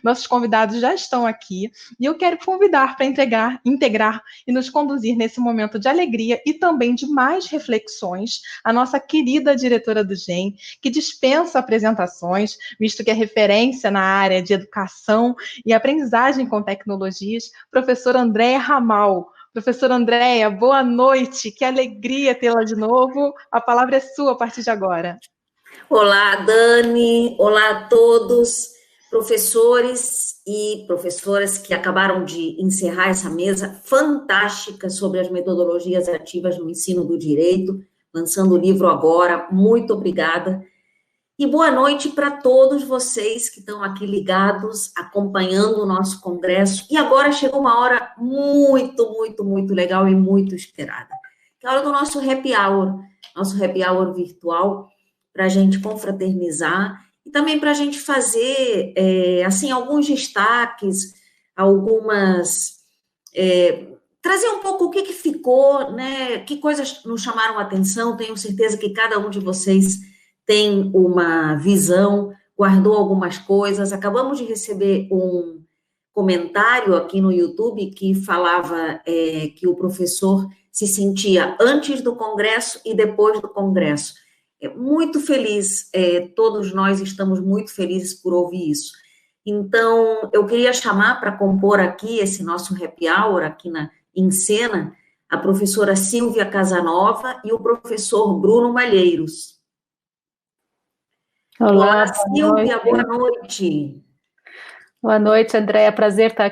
Nossos convidados já estão aqui e eu quero convidar para integrar e nos conduzir nesse momento de alegria e também de mais reflexões a nossa querida diretora do GEM, que dispensa apresentações, visto que é referência na área de educação e aprendizagem com tecnologias, professora Andréia Ramal. Professora Andréia, boa noite, que alegria tê-la de novo. A palavra é sua a partir de agora. Olá, Dani, olá a todos, professores e professoras que acabaram de encerrar essa mesa fantástica sobre as metodologias ativas no ensino do direito, lançando o livro agora, muito obrigada. E boa noite para todos vocês que estão aqui ligados, acompanhando o nosso congresso. E agora chegou uma hora muito legal e muito esperada, que é a hora do nosso happy hour virtual, para a gente confraternizar e também para a gente fazer, assim, alguns destaques, trazer um pouco o que ficou, né, que coisas nos chamaram a atenção. Tenho certeza que cada um de vocês tem uma visão, guardou algumas coisas. Acabamos de receber um comentário aqui no YouTube que falava que o professor se sentia antes do congresso e depois do congresso. Muito feliz, todos nós estamos muito felizes por ouvir isso. Então, eu queria chamar para compor aqui esse nosso happy hour, aqui em cena, a professora Silvia Casanova e o professor Bruno Malheiros. Olá, Silvia, boa noite. Boa noite, Andréia, prazer estar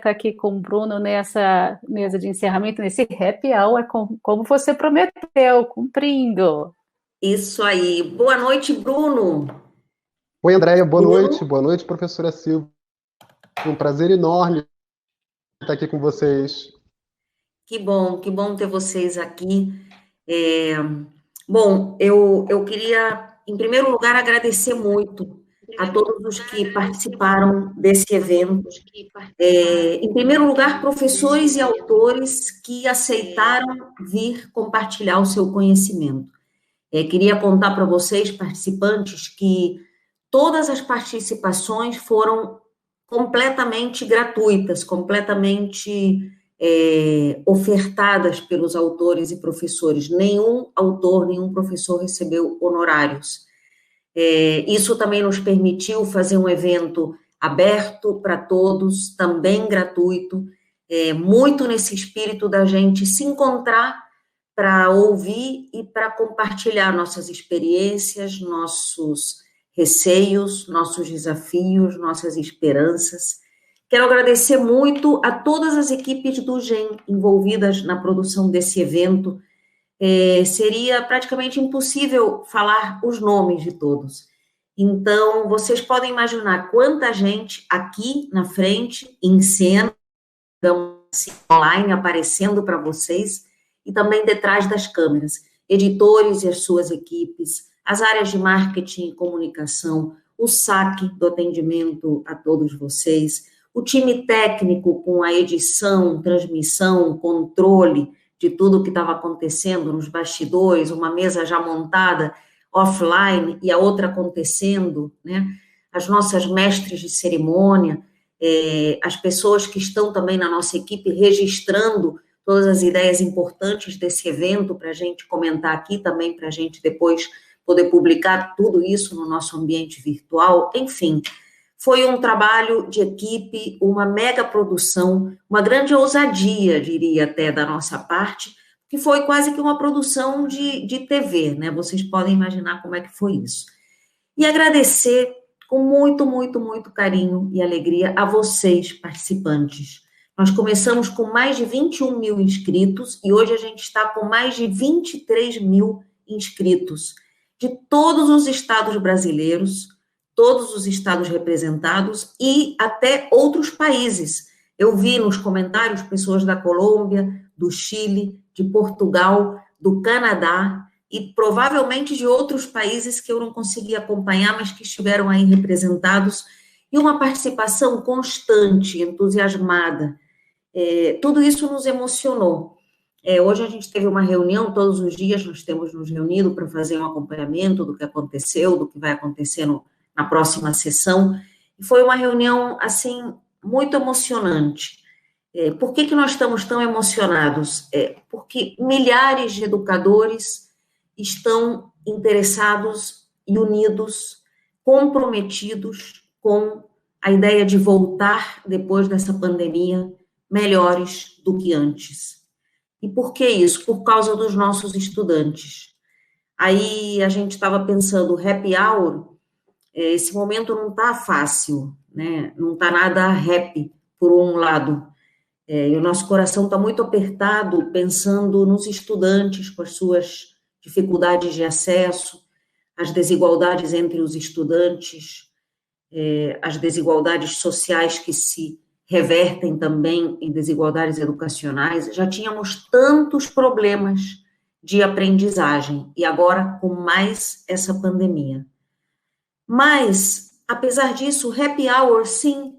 aqui com o Bruno nessa mesa de encerramento, nesse happy hour, como você prometeu, cumprindo. Isso aí. Boa noite, Bruno. Oi, Andréia, boa noite, professora Silvia. Um prazer enorme estar aqui com vocês. Que bom ter vocês aqui. Bom, eu queria, em primeiro lugar, agradecer muito a todos os que participaram desse evento. Em primeiro lugar, professores e autores que aceitaram vir compartilhar o seu conhecimento. Queria contar para vocês, participantes, que todas as participações foram completamente gratuitas, completamente ofertadas pelos autores e professores. Nenhum autor, nenhum professor recebeu honorários. Isso também nos permitiu fazer um evento aberto para todos, também gratuito, muito nesse espírito da gente se encontrar para ouvir e para compartilhar nossas experiências, nossos receios, nossos desafios, nossas esperanças. Quero agradecer muito a todas as equipes do GEM envolvidas na produção desse evento. Seria praticamente impossível falar os nomes de todos. Então, vocês podem imaginar quanta gente aqui na frente, em cena, online, aparecendo para vocês, e também detrás das câmeras, editores e as suas equipes, as áreas de marketing e comunicação, o saque do atendimento a todos vocês, o time técnico com a edição, transmissão, controle de tudo o que estava acontecendo nos bastidores, uma mesa já montada offline e a outra acontecendo, né? As nossas mestres de cerimônia, as pessoas que estão também na nossa equipe registrando todas as ideias importantes desse evento para a gente comentar aqui também, para a gente depois poder publicar tudo isso no nosso ambiente virtual. Enfim, foi um trabalho de equipe, uma mega produção, uma grande ousadia, diria até, da nossa parte, que foi quase que uma produção de TV, né? Vocês podem imaginar como é que foi isso. E agradecer com muito carinho e alegria a vocês, participantes. Nós começamos com mais de 21 mil inscritos e hoje a gente está com mais de 23 mil inscritos de todos os estados brasileiros, todos os estados representados e até outros países. Eu vi nos comentários pessoas da Colômbia, do Chile, de Portugal, do Canadá e provavelmente de outros países que eu não consegui acompanhar, mas que estiveram aí representados, e uma participação constante, entusiasmada. Tudo isso nos emocionou. Hoje a gente teve uma reunião, todos os dias nós temos nos reunido para fazer um acompanhamento do que aconteceu, do que vai acontecer na próxima sessão, E foi uma reunião, assim, muito emocionante. Por que nós estamos tão emocionados? Porque milhares de educadores estão interessados e unidos, comprometidos com a ideia de voltar, depois dessa pandemia, melhores do que antes. E por que isso? Por causa dos nossos estudantes. Aí a gente estava pensando, happy hour, esse momento não está fácil, né? Não está nada happy, por um lado. E o nosso coração está muito apertado, pensando nos estudantes, com as suas dificuldades de acesso, as desigualdades entre os estudantes, as desigualdades sociais que se revertem também em desigualdades educacionais. Já tínhamos tantos problemas de aprendizagem, e agora com mais essa pandemia. Mas, apesar disso, happy hour sim,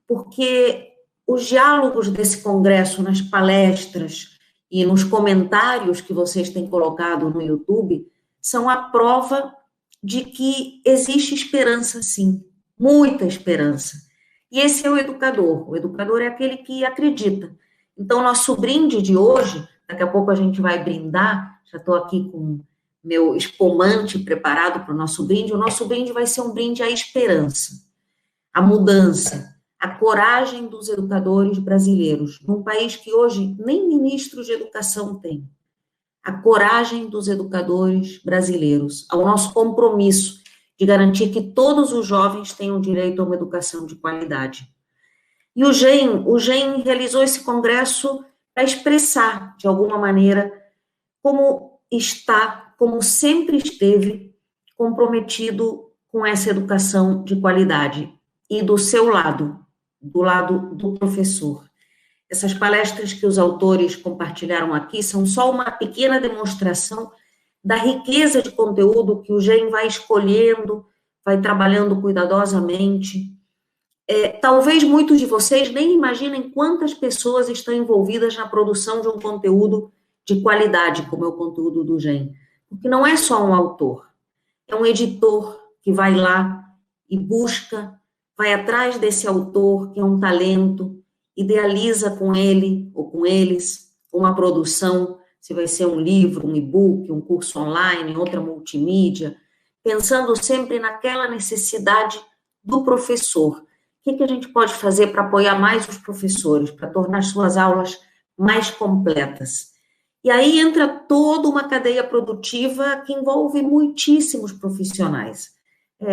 porque os diálogos desse congresso, nas palestras e nos comentários que vocês têm colocado no YouTube, são a prova de que existe esperança, sim, muita esperança. E esse é o educador é aquele que acredita. Então, nosso brinde de hoje, daqui a pouco a gente vai brindar, já estou aqui com meu espumante preparado para o nosso brinde vai ser um brinde à esperança, à mudança, à coragem dos educadores brasileiros, num país que hoje nem ministro de educação tem. A coragem dos educadores brasileiros, ao nosso compromisso de garantir que todos os jovens tenham direito a uma educação de qualidade. E o GEM realizou esse congresso para expressar, de alguma maneira, como está, como sempre esteve, comprometido com essa educação de qualidade. E do seu lado, do lado do professor. Essas palestras que os autores compartilharam aqui são só uma pequena demonstração da riqueza de conteúdo que o GEM vai escolhendo, vai trabalhando cuidadosamente. Talvez muitos de vocês nem imaginem quantas pessoas estão envolvidas na produção de um conteúdo de qualidade, como é o conteúdo do GEM. Porque não é só um autor, é um editor que vai lá e busca, vai atrás desse autor, que é um talento, idealiza com ele ou com eles uma produção, se vai ser um livro, um e-book, um curso online, outra multimídia, pensando sempre naquela necessidade do professor. O que a gente pode fazer para apoiar mais os professores, para tornar suas aulas mais completas? E aí entra toda uma cadeia produtiva que envolve muitíssimos profissionais.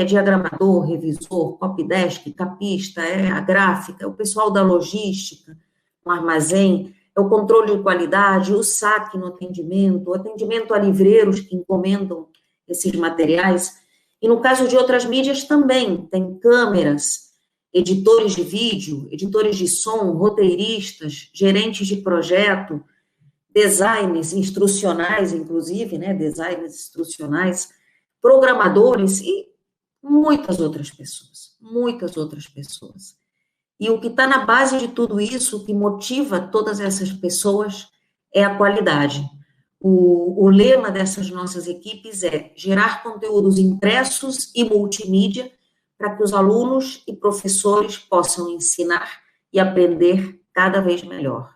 Diagramador, revisor, copydesk, capista, a gráfica, o pessoal da logística, o armazém, o controle de qualidade, o saque no atendimento, o atendimento a livreiros que encomendam esses materiais. E no caso de outras mídias também, tem câmeras, editores de vídeo, editores de som, roteiristas, gerentes de projeto, designers instrucionais, inclusive, né, designers instrucionais, programadores e muitas outras pessoas. E o que está na base de tudo isso, o que motiva todas essas pessoas, é a qualidade. O lema dessas nossas equipes é gerar conteúdos impressos e multimídia para que os alunos e professores possam ensinar e aprender cada vez melhor.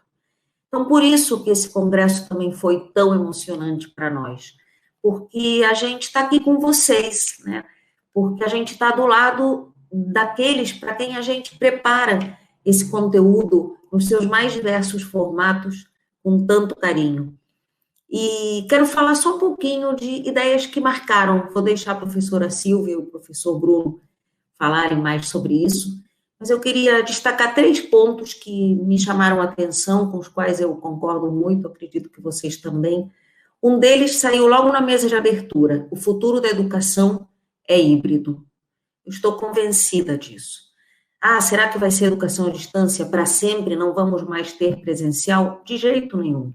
Então, por isso que esse congresso também foi tão emocionante para nós, porque a gente está aqui com vocês, né? Porque a gente está do lado daqueles para quem a gente prepara esse conteúdo nos seus mais diversos formatos com tanto carinho. E quero falar só um pouquinho de ideias que marcaram. Vou deixar a professora Silvia e o professor Bruno falarem mais sobre isso, mas eu queria destacar 3 pontos que me chamaram a atenção, com os quais eu concordo muito, acredito que vocês também. Um deles saiu logo na mesa de abertura: o futuro da educação é híbrido. Eu estou convencida disso. Será que vai ser educação à distância para sempre? Não vamos mais ter presencial? De jeito nenhum.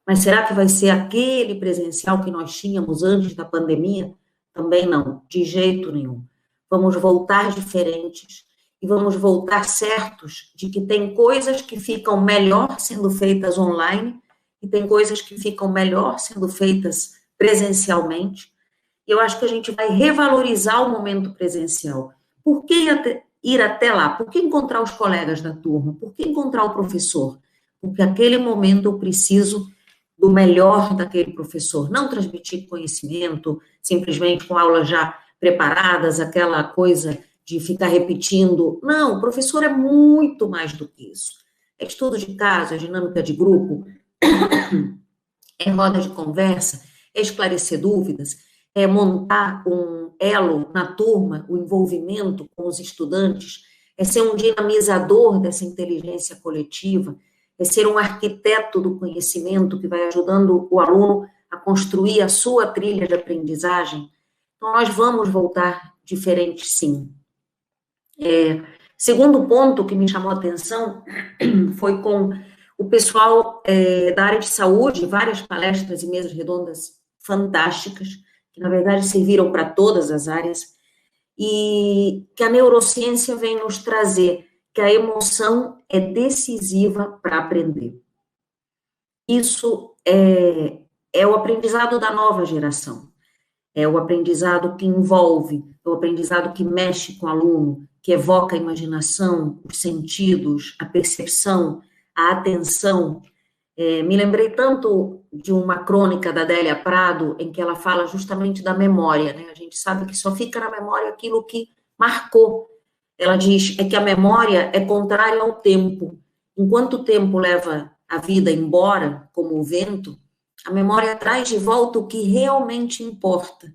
Mas será que vai ser aquele presencial que nós tínhamos antes da pandemia? Também não, de jeito nenhum. Vamos voltar diferentes e vamos voltar certos de que tem coisas que ficam melhor sendo feitas online e tem coisas que ficam melhor sendo feitas presencialmente. Eu acho que a gente vai revalorizar o momento presencial, Por que ir até lá? Por que encontrar os colegas da turma? Por que encontrar o professor? Porque naquele momento eu preciso do melhor daquele professor, não transmitir conhecimento simplesmente com aulas já preparadas, aquela coisa de ficar repetindo. Não, o professor é muito mais do que isso. É estudo de caso, é dinâmica de grupo, é roda de conversa, é esclarecer dúvidas, é montar um elo na turma, o envolvimento com os estudantes, é ser um dinamizador dessa inteligência coletiva, é ser um arquiteto do conhecimento que vai ajudando o aluno a construir a sua trilha de aprendizagem. Então, nós vamos voltar diferentes, sim. Segundo ponto que me chamou a atenção foi com o pessoal da área de saúde, várias palestras e mesas redondas fantásticas, que na verdade serviram para todas as áreas, e que a neurociência vem nos trazer que a emoção é decisiva para aprender. Isso é o aprendizado da nova geração, é o aprendizado que envolve, é o aprendizado que mexe com o aluno, que evoca a imaginação, os sentidos, a percepção, a atenção. Me lembrei tanto de uma crônica da Adélia Prado, em que ela fala justamente da memória, né? A gente sabe que só fica na memória aquilo que marcou. Ela diz que a memória é contrária ao tempo. Enquanto o tempo leva a vida embora, como o vento, a memória traz de volta o que realmente importa,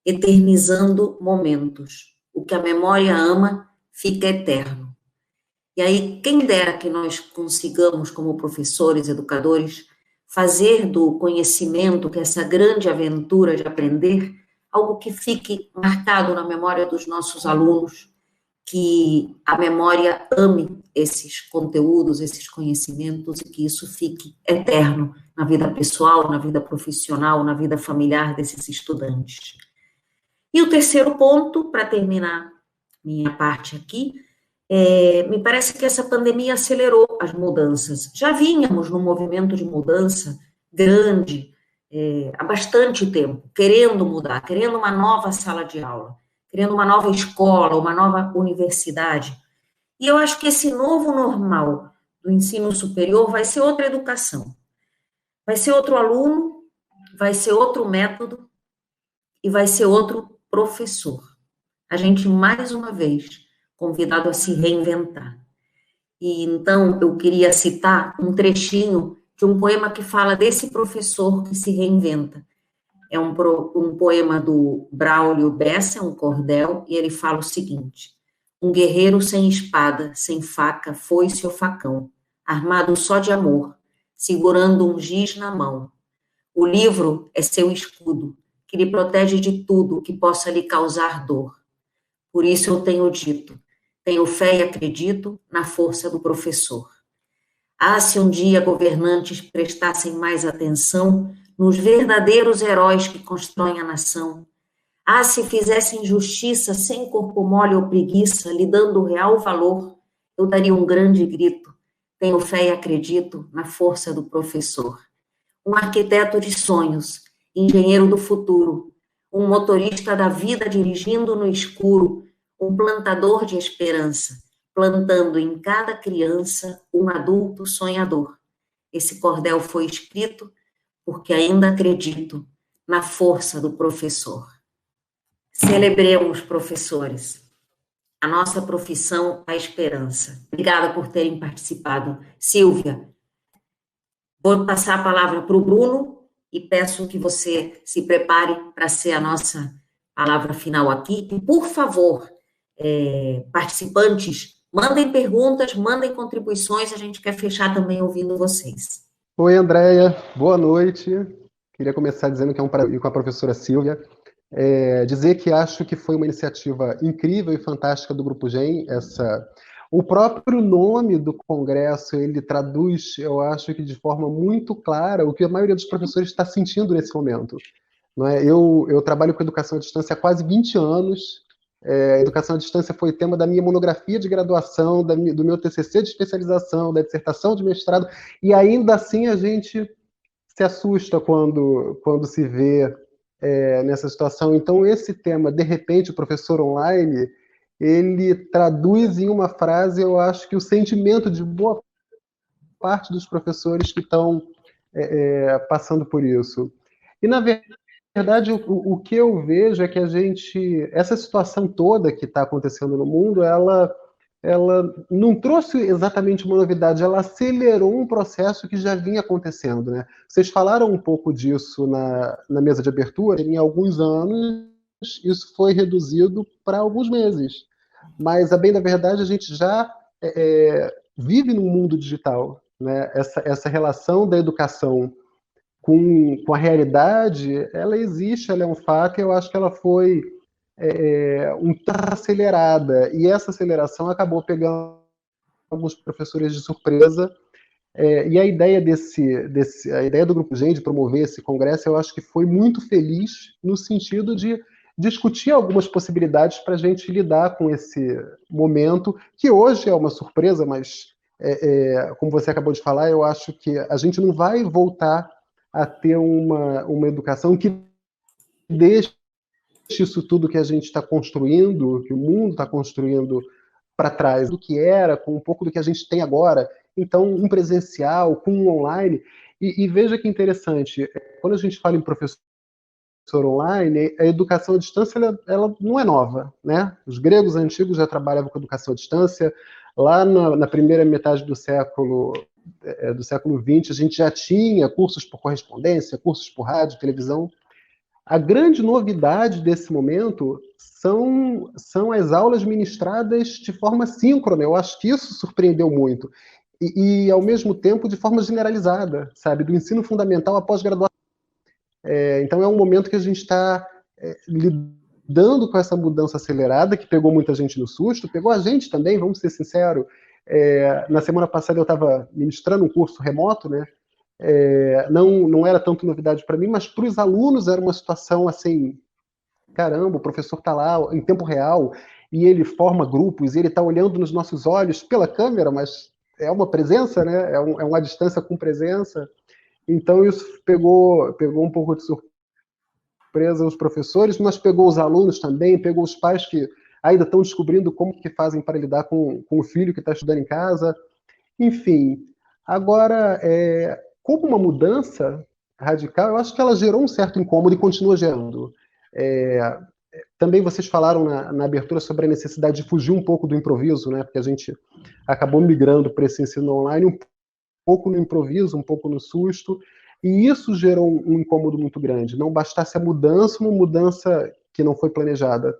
eternizando momentos. O que a memória ama fica eterno. E aí, quem dera que nós consigamos, como professores, educadores, fazer do conhecimento, que é essa grande aventura de aprender, algo que fique marcado na memória dos nossos alunos, que a memória ame esses conteúdos, esses conhecimentos, e que isso fique eterno na vida pessoal, na vida profissional, na vida familiar desses estudantes. E o terceiro ponto, para terminar minha parte aqui, me parece que essa pandemia acelerou as mudanças. Já vínhamos num movimento de mudança grande, há bastante tempo, querendo mudar, querendo uma nova sala de aula, querendo uma nova escola, uma nova universidade. E eu acho que esse novo normal do ensino superior vai ser outra educação. Vai ser outro aluno, vai ser outro método e vai ser outro professor. A gente, mais uma vez, convidado a se reinventar. E então eu queria citar um trechinho de um poema que fala desse professor que se reinventa. É um poema do Braulio Bessa, um cordel, e ele fala o seguinte: um guerreiro sem espada, sem faca, foice ou facão, armado só de amor, segurando um giz na mão. O livro é seu escudo, que lhe protege de tudo que possa lhe causar dor. Por isso eu tenho dito, tenho fé e acredito na força do professor. Ah, se um dia governantes prestassem mais atenção nos verdadeiros heróis que constroem a nação. Ah, se fizessem justiça sem corpo mole ou preguiça, lhe dando real valor, eu daria um grande grito. Tenho fé e acredito na força do professor. Um arquiteto de sonhos, engenheiro do futuro, um motorista da vida dirigindo no escuro, um plantador de esperança, plantando em cada criança um adulto sonhador. Esse cordel foi escrito porque ainda acredito na força do professor. Celebremos, professores, a nossa profissão, a esperança. Obrigada por terem participado. Silvia, vou passar a palavra para o Bruno e peço que você se prepare para ser a nossa palavra final aqui. E, por favor, participantes, mandem perguntas, mandem contribuições, a gente quer fechar também ouvindo vocês. Oi, Andréia, boa noite. Queria começar dizendo que é um prazer ir com a professora Silvia. Dizer que acho que foi uma iniciativa incrível e fantástica do Grupo GEM. O próprio nome do congresso, ele traduz, eu acho que de forma muito clara, o que a maioria dos professores está sentindo nesse momento. Não é? Eu trabalho com educação à distância há quase 20 anos. Educação à distância foi tema da minha monografia de graduação, do meu TCC de especialização, da dissertação de mestrado, e ainda assim a gente se assusta quando se vê nessa situação. Então, esse tema, de repente, o professor online, ele traduz em uma frase, eu acho que o sentimento de boa parte dos professores que estão passando por isso. E, na verdade, o que eu vejo é que essa situação toda que está acontecendo no mundo, ela não trouxe exatamente uma novidade, ela acelerou um processo que já vinha acontecendo, né? Vocês falaram um pouco disso na mesa de abertura. Em alguns anos, isso foi reduzido para alguns meses. Mas, a bem da verdade, a gente já vive num mundo digital, né? Essa relação da educação com a realidade, ela existe, ela é um fato, e eu acho que ela foi acelerada, e essa aceleração acabou pegando alguns professores de surpresa, e a ideia a ideia do Grupo Gen de promover esse congresso, eu acho que foi muito feliz no sentido de discutir algumas possibilidades para a gente lidar com esse momento, que hoje é uma surpresa, mas, como você acabou de falar, eu acho que a gente não vai voltar a ter uma educação que deixe isso tudo que a gente está construindo, que o mundo está construindo para trás do que era, com um pouco do que a gente tem agora. Então, um presencial com um online. E veja que interessante, quando a gente fala em professor online, a educação à distância ela não é nova, né? Os gregos antigos já trabalhavam com educação à distância. Lá na primeira metade do século XX, a gente já tinha cursos por correspondência, cursos por rádio, televisão. A grande novidade desse momento são as aulas ministradas de forma síncrona. Eu acho que isso surpreendeu muito. E ao mesmo tempo, de forma generalizada, sabe? Do ensino fundamental à pós-graduação. Então, é um momento que a gente está lidando com essa mudança acelerada, que pegou muita gente no susto, pegou a gente também, vamos ser sinceros. Na semana passada eu estava ministrando um curso remoto, né? Não era tanto novidade para mim, mas para os alunos era uma situação assim, caramba, o professor está lá em tempo real, e ele forma grupos, e ele está olhando nos nossos olhos pela câmera, mas é uma presença, né? É uma distância com presença. Então isso pegou um pouco de surpresa os professores, mas pegou os alunos também, pegou os pais que ainda estão descobrindo como que fazem para lidar com o filho que está estudando em casa. Enfim, agora, como uma mudança radical, eu acho que ela gerou um certo incômodo e continua gerando. Também vocês falaram na abertura sobre a necessidade de fugir um pouco do improviso, né? Porque a gente acabou migrando para esse ensino online um pouco no improviso, um pouco no susto, e isso gerou um incômodo muito grande. Não bastasse a mudança, uma mudança que não foi planejada.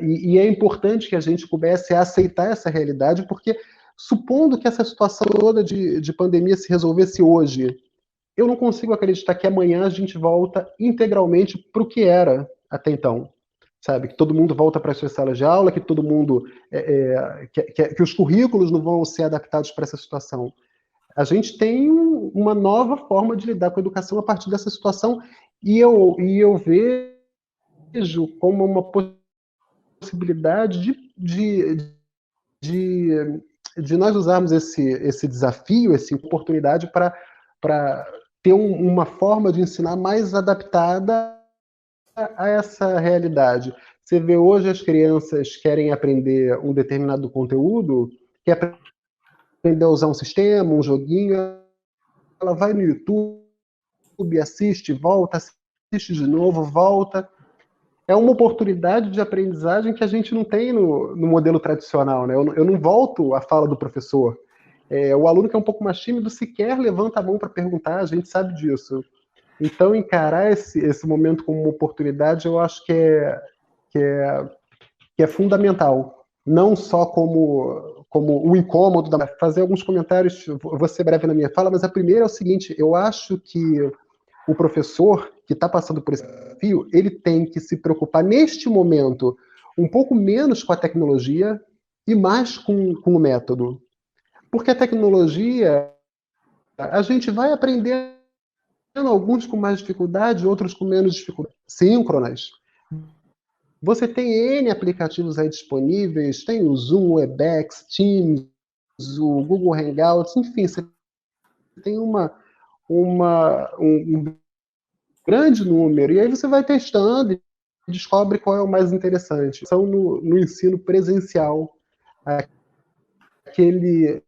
E é importante que a gente comece a aceitar essa realidade, porque supondo que essa situação toda de pandemia se resolvesse hoje, eu não consigo acreditar que amanhã a gente volta integralmente para o que era até então. Sabe? Que todo mundo volta para as suas salas de aula, que todo mundo. Que os currículos não vão ser adaptados para essa situação. A gente tem uma nova forma de lidar com a educação a partir dessa situação, e eu vejo como uma possibilidade de nós usarmos esse desafio, essa oportunidade para ter uma forma de ensinar mais adaptada a essa realidade. Você vê hoje as crianças querem aprender um determinado conteúdo, quer aprender a usar um sistema, um joguinho, ela vai no YouTube, assiste, volta, assiste de novo, volta. É uma oportunidade de aprendizagem que a gente não tem no modelo tradicional, né? Eu não volto à fala do professor. O aluno que é um pouco mais tímido sequer levanta a mão para perguntar, a gente sabe disso. Então, encarar esse momento como uma oportunidade, eu acho que é fundamental. Não só como o incômodo, fazer alguns comentários, vou ser breve na minha fala, mas a primeira é o seguinte: eu acho que o professor que está passando por esse desafio, ele tem que se preocupar neste momento um pouco menos com a tecnologia e mais com o método. Porque a tecnologia, a gente vai aprendendo, alguns com mais dificuldade, outros com menos dificuldade, síncronas. Você tem N aplicativos aí disponíveis, tem o Zoom, o Webex, Teams, o Google Hangouts, enfim, você tem um grande número, e aí você vai testando descobre qual é o mais interessante. São no ensino presencial, aquele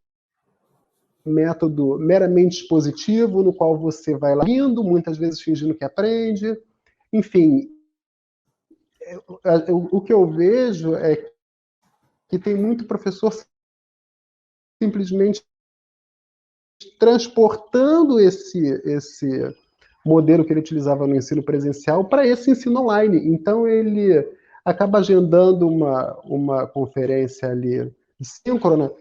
método meramente expositivo, no qual você vai lá indo, muitas vezes fingindo que aprende. Enfim, o que eu vejo é que tem muito professor simplesmente transportando esse modelo que ele utilizava no ensino presencial para esse ensino online. Então, ele acaba agendando uma conferência ali síncrona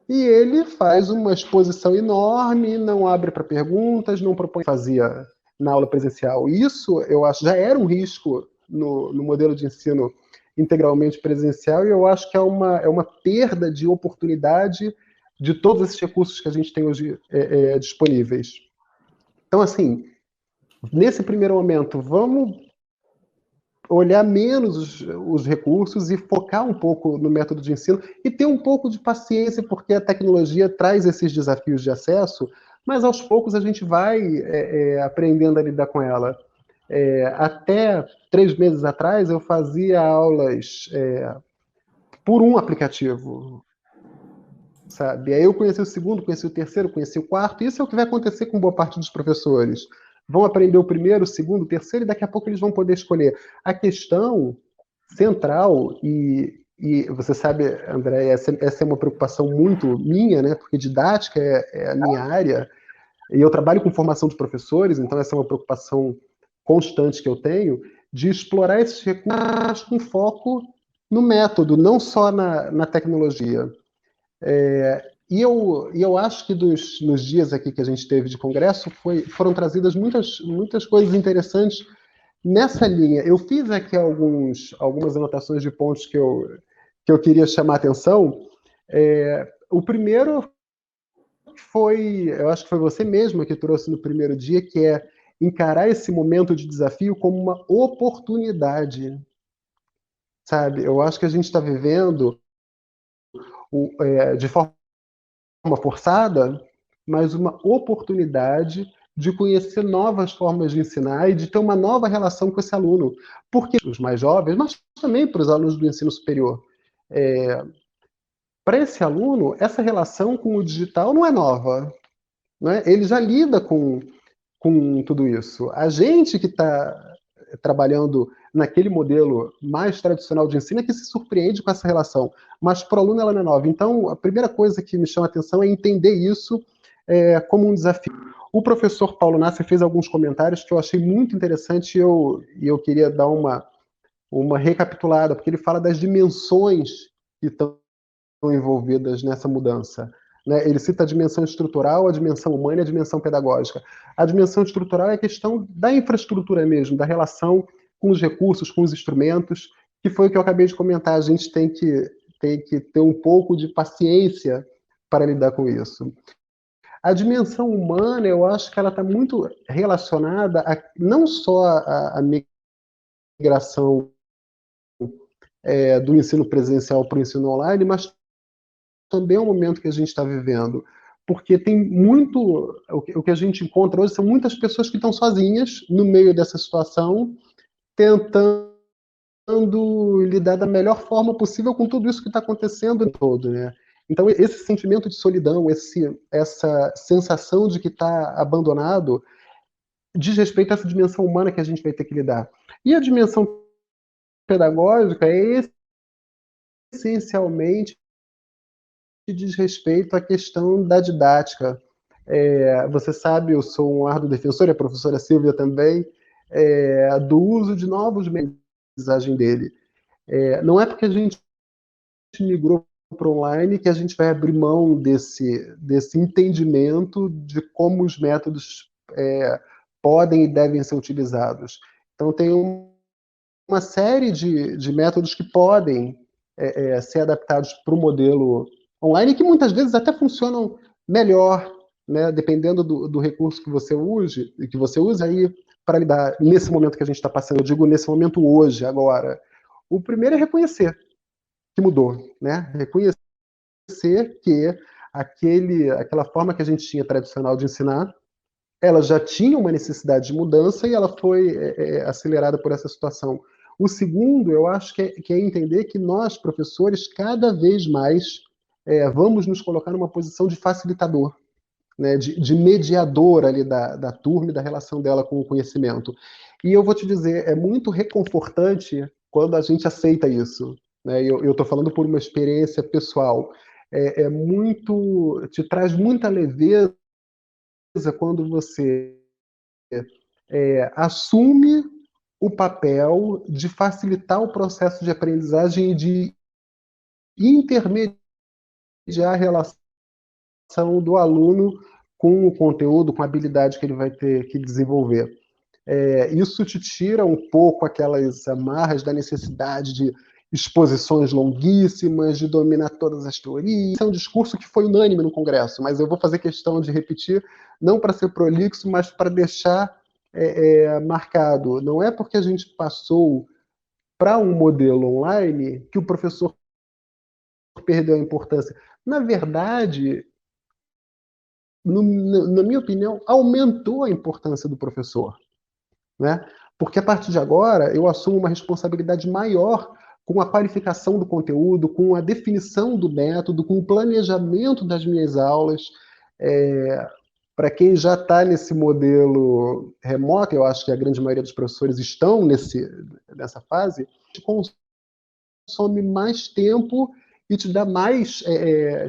e ele faz uma exposição enorme, não abre para perguntas, não propõe fazia na aula presencial. Isso, eu acho, já era um risco no modelo de ensino integralmente presencial, e eu acho que é uma perda de oportunidade de todos esses recursos que a gente tem hoje disponíveis. Então, assim, nesse primeiro momento, vamos olhar menos os recursos e focar um pouco no método de ensino e ter um pouco de paciência, porque a tecnologia traz esses desafios de acesso, mas aos poucos a gente vai aprendendo a lidar com ela. Até 3 meses atrás, eu fazia aulas por um aplicativo, sabe? Aí eu conheci o segundo, conheci o terceiro, conheci o quarto, e isso é o que vai acontecer com boa parte dos professores. Vão aprender o primeiro, o segundo, o terceiro, e daqui a pouco eles vão poder escolher. A questão central, e você sabe, André, essa é uma preocupação muito minha, né? Porque didática é a minha área, e eu trabalho com formação de professores, então essa é uma preocupação constante que eu tenho, de explorar esses recursos com foco no método, não só na tecnologia. E eu acho que nos dias aqui que a gente teve de congresso foram trazidas muitas coisas interessantes nessa linha. Eu fiz aqui algumas anotações de pontos que eu queria chamar a atenção. O primeiro eu acho que foi você mesma que trouxe no primeiro dia, que é encarar esse momento de desafio como uma oportunidade, sabe? Eu acho que a gente está vivendo de forma forçada, mas uma oportunidade de conhecer novas formas de ensinar e de ter uma nova relação com esse aluno. Porque os mais jovens, mas também para os alunos do ensino superior, para esse aluno, essa relação com o digital não é nova, né? Ele já lida com tudo isso. A gente que está trabalhando naquele modelo mais tradicional de ensino é que se surpreende com essa relação, mas para o aluno ela não é nova. Então, a primeira coisa que me chama a atenção é entender isso como um desafio. O professor Paulo Nasser fez alguns comentários que eu achei muito interessante, e eu queria dar uma recapitulada, porque ele fala das dimensões que estão envolvidas nessa mudança. Né? Ele cita a dimensão estrutural, a dimensão humana e a dimensão pedagógica. A dimensão estrutural é a questão da infraestrutura mesmo, da relação com os recursos, com os instrumentos, que foi o que eu acabei de comentar. A gente tem que ter um pouco de paciência para lidar com isso. A dimensão humana, eu acho que ela está muito relacionada não só a migração do ensino presencial para o ensino online, mas também é um momento que a gente está vivendo, porque tem muito, o que a gente encontra hoje são muitas pessoas que estão sozinhas no meio dessa situação, tentando lidar da melhor forma possível com tudo isso que está acontecendo todo, né? Então, esse sentimento de solidão, essa sensação de que está abandonado, diz respeito a essa dimensão humana que a gente vai ter que lidar. E a dimensão pedagógica é essencialmente diz respeito à questão da didática. Você sabe, eu sou um árduo defensor, a professora Silvia também, do uso de novos meios de aprendizagem dele. Não é porque a gente migrou para online que a gente vai abrir mão desse entendimento de como os métodos podem e devem ser utilizados. Então, tem uma série de métodos que podem ser adaptados para o modelo online, que muitas vezes até funcionam melhor, né, dependendo do recurso que você use aí para lidar nesse momento que a gente está passando. Eu digo nesse momento hoje, agora. O primeiro é reconhecer que mudou, né? Reconhecer que aquela forma que a gente tinha tradicional de ensinar, ela já tinha uma necessidade de mudança e ela foi acelerada por essa situação. O segundo, eu acho que é entender que nós, professores, cada vez mais vamos nos colocar numa posição de facilitador, né, de mediador ali da turma e da relação dela com o conhecimento. E eu vou te dizer, é muito reconfortante quando a gente aceita isso. Né? Eu estou falando por uma experiência pessoal. Te traz muita leveza quando você assume o papel de facilitar o processo de aprendizagem e de intermediar a relação do aluno com o conteúdo, com a habilidade que ele vai ter que desenvolver. Isso te tira um pouco aquelas amarras da necessidade de exposições longuíssimas, de dominar todas as teorias. Esse é um discurso que foi unânime no Congresso, mas eu vou fazer questão de repetir, não para ser prolixo, mas para deixar marcado. Não é porque a gente passou para um modelo online que o professor perdeu a importância. Na verdade, na minha opinião, aumentou a importância do professor. Né? Porque a partir de agora eu assumo uma responsabilidade maior com a qualificação do conteúdo, com a definição do método, com o planejamento das minhas aulas. Para quem já está nesse modelo remoto, eu acho que a grande maioria dos professores estão nessa fase, consome mais tempo e te dá mais,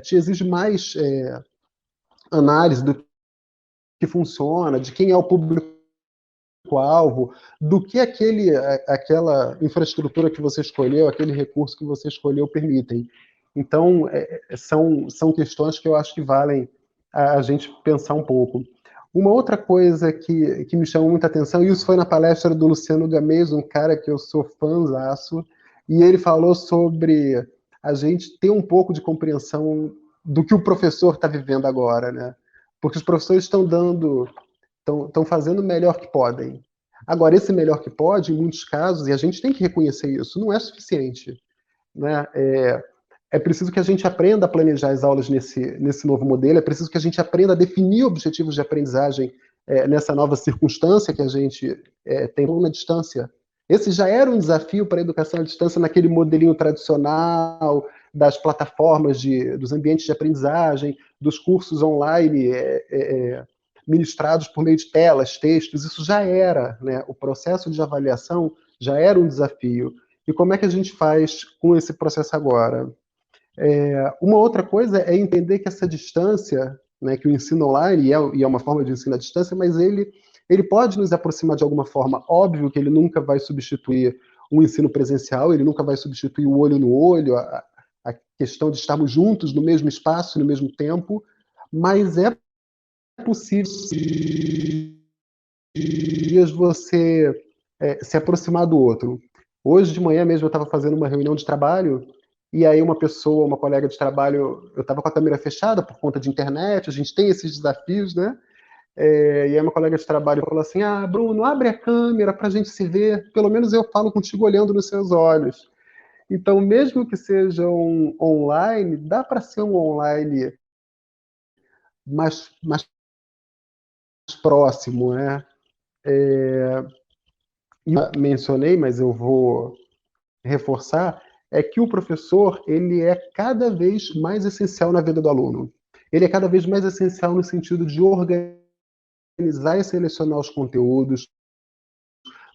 te exige mais análise do que funciona, de quem é o público-alvo, do que aquela infraestrutura que você escolheu, aquele recurso que você escolheu permitem. Então, são questões que eu acho que valem a gente pensar um pouco. Uma outra coisa que me chamou muita atenção, e isso foi na palestra do Luciano Gamez, um cara que eu sou fãzaço, e ele falou sobre a gente ter um pouco de compreensão do que o professor está vivendo agora, né? Porque os professores estão fazendo o melhor que podem. Agora, esse melhor que pode, em muitos casos, e a gente tem que reconhecer isso, não é suficiente. Né? É preciso que a gente aprenda a planejar as aulas nesse novo modelo, é preciso que a gente aprenda a definir objetivos de aprendizagem nessa nova circunstância que a gente tem na distância. Esse já era um desafio para a educação à distância naquele modelinho tradicional das plataformas, dos ambientes de aprendizagem, dos cursos online ministrados por meio de telas, textos. Isso já era, né? O processo de avaliação já era um desafio. E como é que a gente faz com esse processo agora? Uma outra coisa é entender que essa distância, né, que o ensino online, e é uma forma de ensino à distância, mas ele pode nos aproximar de alguma forma. Óbvio que ele nunca vai substituir um ensino presencial, ele nunca vai substituir o olho no olho, a questão de estarmos juntos no mesmo espaço, no mesmo tempo, mas é possível dias você se aproximar do outro. Hoje de manhã mesmo eu estava fazendo uma reunião de trabalho e aí uma colega de trabalho, eu estava com a câmera fechada por conta de internet, a gente tem esses desafios, né? E aí uma colega de trabalho falou assim, Bruno, abre a câmera para a gente se ver, pelo menos eu falo contigo olhando nos seus olhos. Então, mesmo que seja um online, dá para ser um online mais próximo, né? Mencionei, mas eu vou reforçar, é que o professor ele é cada vez mais essencial na vida do aluno. Ele é cada vez mais essencial no sentido de organizar e selecionar os conteúdos,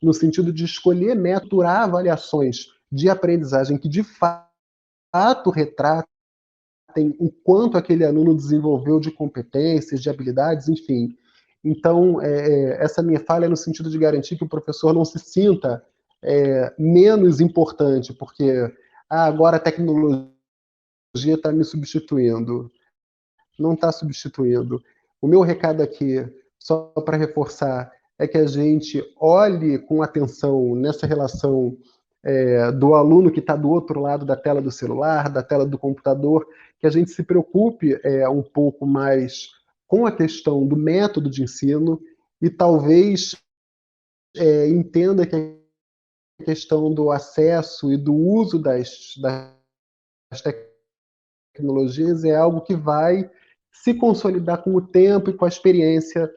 no sentido de escolher, maturar avaliações de aprendizagem que de fato retratem o quanto aquele aluno desenvolveu de competências, de habilidades, enfim. Então, essa minha fala é no sentido de garantir que o professor não se sinta menos importante, porque agora a tecnologia está me substituindo. Não está substituindo. O meu recado aqui, só para reforçar, é que a gente olhe com atenção nessa relação do aluno que está do outro lado da tela do celular, da tela do computador, que a gente se preocupe um pouco mais com a questão do método de ensino e talvez entenda que a questão do acesso e do uso das tecnologias é algo que vai se consolidar com o tempo e com a experiência,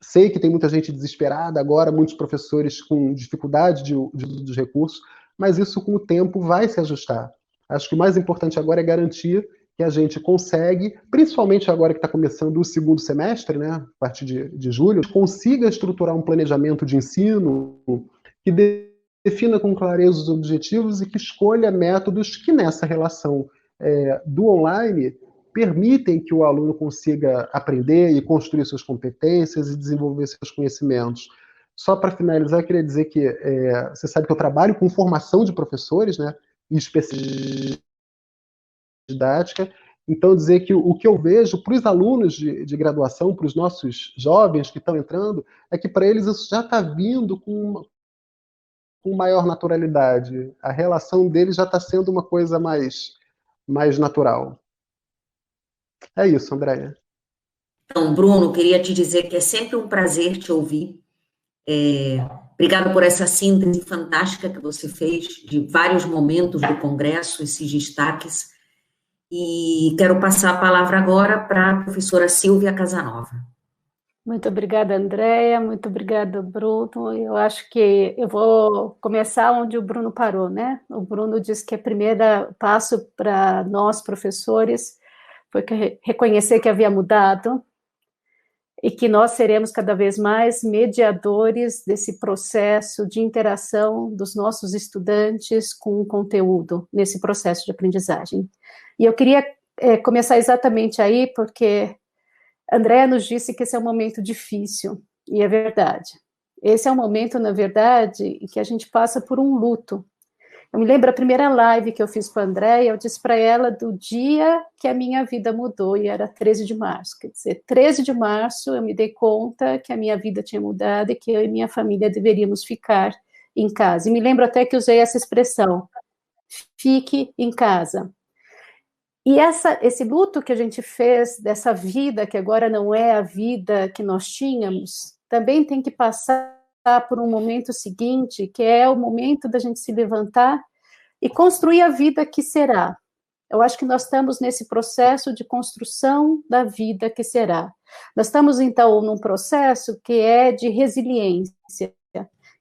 Sei que tem muita gente desesperada agora, muitos professores com dificuldade dos recursos, mas isso com o tempo vai se ajustar. Acho que o mais importante agora é garantir que a gente consegue, principalmente agora que está começando o segundo semestre, né, a partir de julho, consiga estruturar um planejamento de ensino que defina com clareza os objetivos e que escolha métodos que nessa relação do online permitem que o aluno consiga aprender e construir suas competências e desenvolver seus conhecimentos. Só para finalizar, eu queria dizer que você sabe que eu trabalho com formação de professores, né, e especialidade didática, então dizer que o que eu vejo para os alunos de graduação, para os nossos jovens que estão entrando, é que para eles isso já está vindo com maior naturalidade. A relação deles já está sendo uma coisa mais natural. É isso, Andréia. Então, Bruno, queria te dizer que é sempre um prazer te ouvir. Obrigado por essa síntese fantástica que você fez de vários momentos do Congresso, esses destaques. E quero passar a palavra agora para a professora Silvia Casanova. Muito obrigada, Andréia, muito obrigada, Bruno. Eu acho que eu vou começar onde o Bruno parou, né? O Bruno disse que o primeiro passo para nós, professores, foi reconhecer que havia mudado e que nós seremos cada vez mais mediadores desse processo de interação dos nossos estudantes com o conteúdo nesse processo de aprendizagem. E eu queria começar exatamente aí, porque Andréa nos disse que esse é um momento difícil, e é verdade. Esse é um momento, na verdade, em que a gente passa por um luto. Eu me lembro a primeira live que eu fiz com a Andréa, eu disse para ela do dia que a minha vida mudou, e era 13 de março. Quer dizer, 13 de março eu me dei conta que a minha vida tinha mudado e que eu e minha família deveríamos ficar em casa. E me lembro até que usei essa expressão, fique em casa. E esse luto que a gente fez dessa vida, que agora não é a vida que nós tínhamos, também tem que passar por um momento seguinte, que é o momento da gente se levantar e construir a vida que será. Eu acho que nós estamos nesse processo de construção da vida que será. Nós estamos, então, num processo que é de resiliência.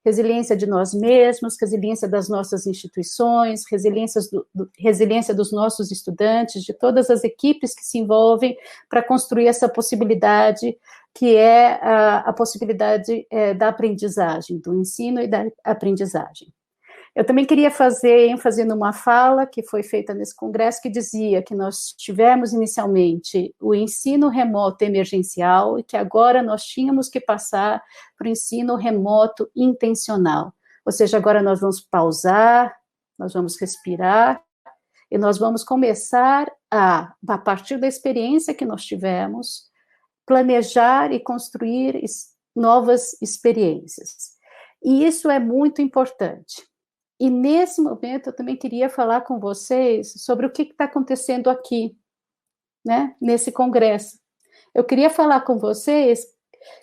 Resiliência de nós mesmos, resiliência das nossas instituições, resiliência dos nossos estudantes, de todas as equipes que se envolvem para construir essa possibilidade, que é a possibilidade da aprendizagem, do ensino e da aprendizagem. Eu também queria fazer ênfase numa fala que foi feita nesse congresso, que dizia que nós tivemos inicialmente o ensino remoto emergencial e que agora nós tínhamos que passar para o ensino remoto intencional. Ou seja, agora nós vamos pausar, nós vamos respirar e nós vamos começar a partir da experiência que nós tivemos, planejar e construir novas experiências. E isso é muito importante. E nesse momento eu também queria falar com vocês sobre o que está acontecendo aqui, né, nesse congresso. Eu queria falar com vocês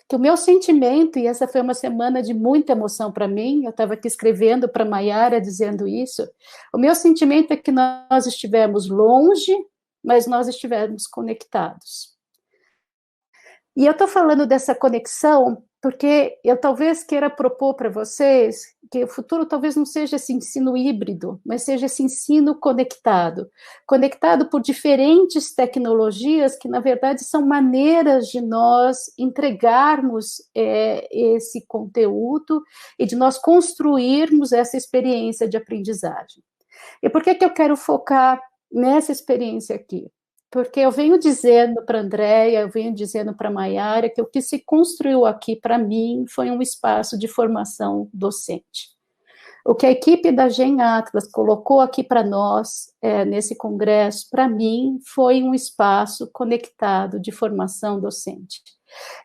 que o meu sentimento, e essa foi uma semana de muita emoção para mim, eu estava aqui escrevendo para a Maiara dizendo isso, o meu sentimento é que nós estivemos longe, mas nós estivemos conectados. E eu estou falando dessa conexão porque eu talvez queira propor para vocês que o futuro talvez não seja esse ensino híbrido, mas seja esse ensino conectado por diferentes tecnologias que, na verdade, são maneiras de nós entregarmos esse conteúdo e de nós construirmos essa experiência de aprendizagem. E por que eu quero focar nessa experiência aqui? Porque eu venho dizendo para a Andréia, eu venho dizendo para a Maiara que o que se construiu aqui, para mim, foi um espaço de formação docente. O que a equipe da Gen Atlas colocou aqui para nós, nesse congresso, para mim, foi um espaço conectado de formação docente.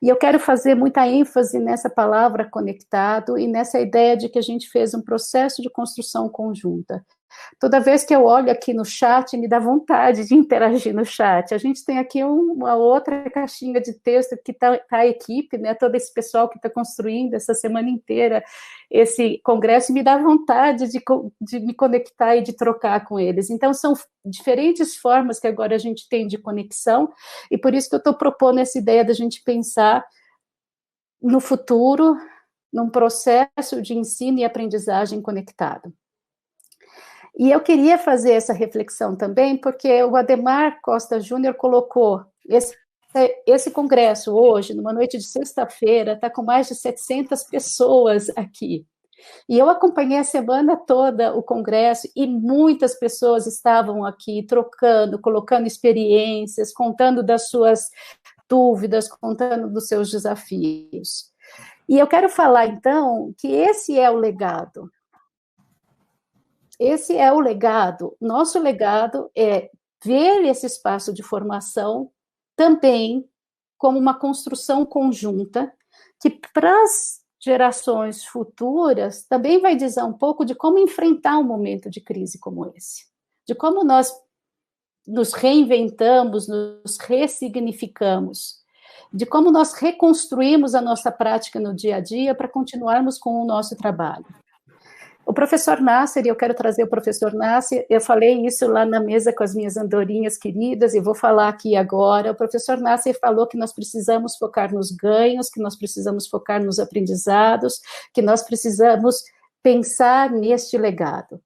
E eu quero fazer muita ênfase nessa palavra conectado e nessa ideia de que a gente fez um processo de construção conjunta. Toda vez que eu olho aqui no chat, me dá vontade de interagir no chat. A gente tem aqui uma outra caixinha de texto que está a equipe, né, todo esse pessoal que está construindo essa semana inteira esse congresso, e me dá vontade de me conectar e de trocar com eles. Então, são diferentes formas que agora a gente tem de conexão, e por isso que eu estou propondo essa ideia da gente pensar no futuro, num processo de ensino e aprendizagem conectado. E eu queria fazer essa reflexão também, porque o Ademar Costa Júnior colocou esse congresso hoje, numa noite de sexta-feira, está com mais de 700 pessoas aqui. E eu acompanhei a semana toda o congresso e muitas pessoas estavam aqui trocando, colocando experiências, contando das suas dúvidas, contando dos seus desafios. E eu quero falar, então, que esse é o legado. Esse é o legado. Nosso legado é ver esse espaço de formação também como uma construção conjunta que, para as gerações futuras, também vai dizer um pouco de como enfrentar um momento de crise como esse, de como nós nos reinventamos, nos ressignificamos, de como nós reconstruímos a nossa prática no dia a dia para continuarmos com o nosso trabalho. O professor Nasser, eu quero trazer o professor Nasser, eu falei isso lá na mesa com as minhas andorinhas queridas, e vou falar aqui agora. O professor Nasser falou que nós precisamos focar nos ganhos, que nós precisamos focar nos aprendizados, que nós precisamos pensar neste legado.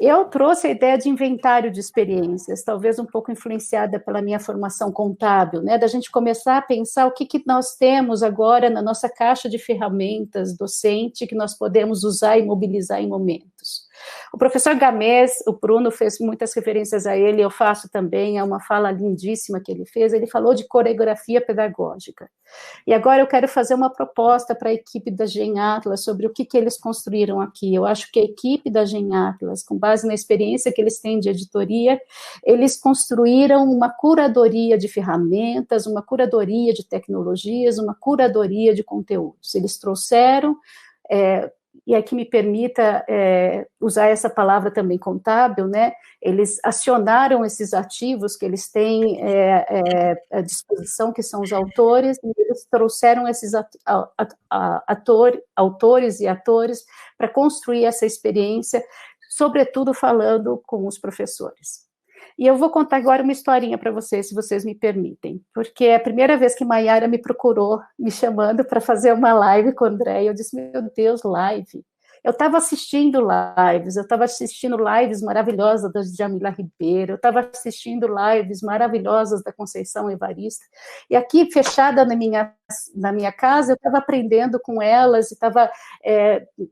Eu trouxe a ideia de inventário de experiências, talvez um pouco influenciada pela minha formação contábil, né, da gente começar a pensar o que nós temos agora na nossa caixa de ferramentas docente que nós podemos usar e mobilizar em momentos. O professor Gamés, o Bruno fez muitas referências a ele, eu faço também, é uma fala lindíssima que ele fez, ele falou de coreografia pedagógica. E agora eu quero fazer uma proposta para a equipe da Gen Atlas sobre o que eles construíram aqui. Eu acho que a equipe da Gen Atlas, com base na experiência que eles têm de editoria, eles construíram uma curadoria de ferramentas, uma curadoria de tecnologias, uma curadoria de conteúdos. Eles trouxeram... e aqui me permita usar essa palavra também contábil, né? Eles acionaram esses ativos que eles têm à disposição, que são os autores, e eles trouxeram esses autores e atores para construir essa experiência, sobretudo falando com os professores. E eu vou contar agora uma historinha para vocês, se vocês me permitem, porque é a primeira vez que Maiara me procurou, me chamando para fazer uma live com o André, e eu disse, meu Deus, live. Eu estava assistindo lives maravilhosas da Djamila Ribeiro, eu estava assistindo lives maravilhosas da Conceição Evarista, e aqui, fechada na minha casa, eu estava aprendendo com elas, e estava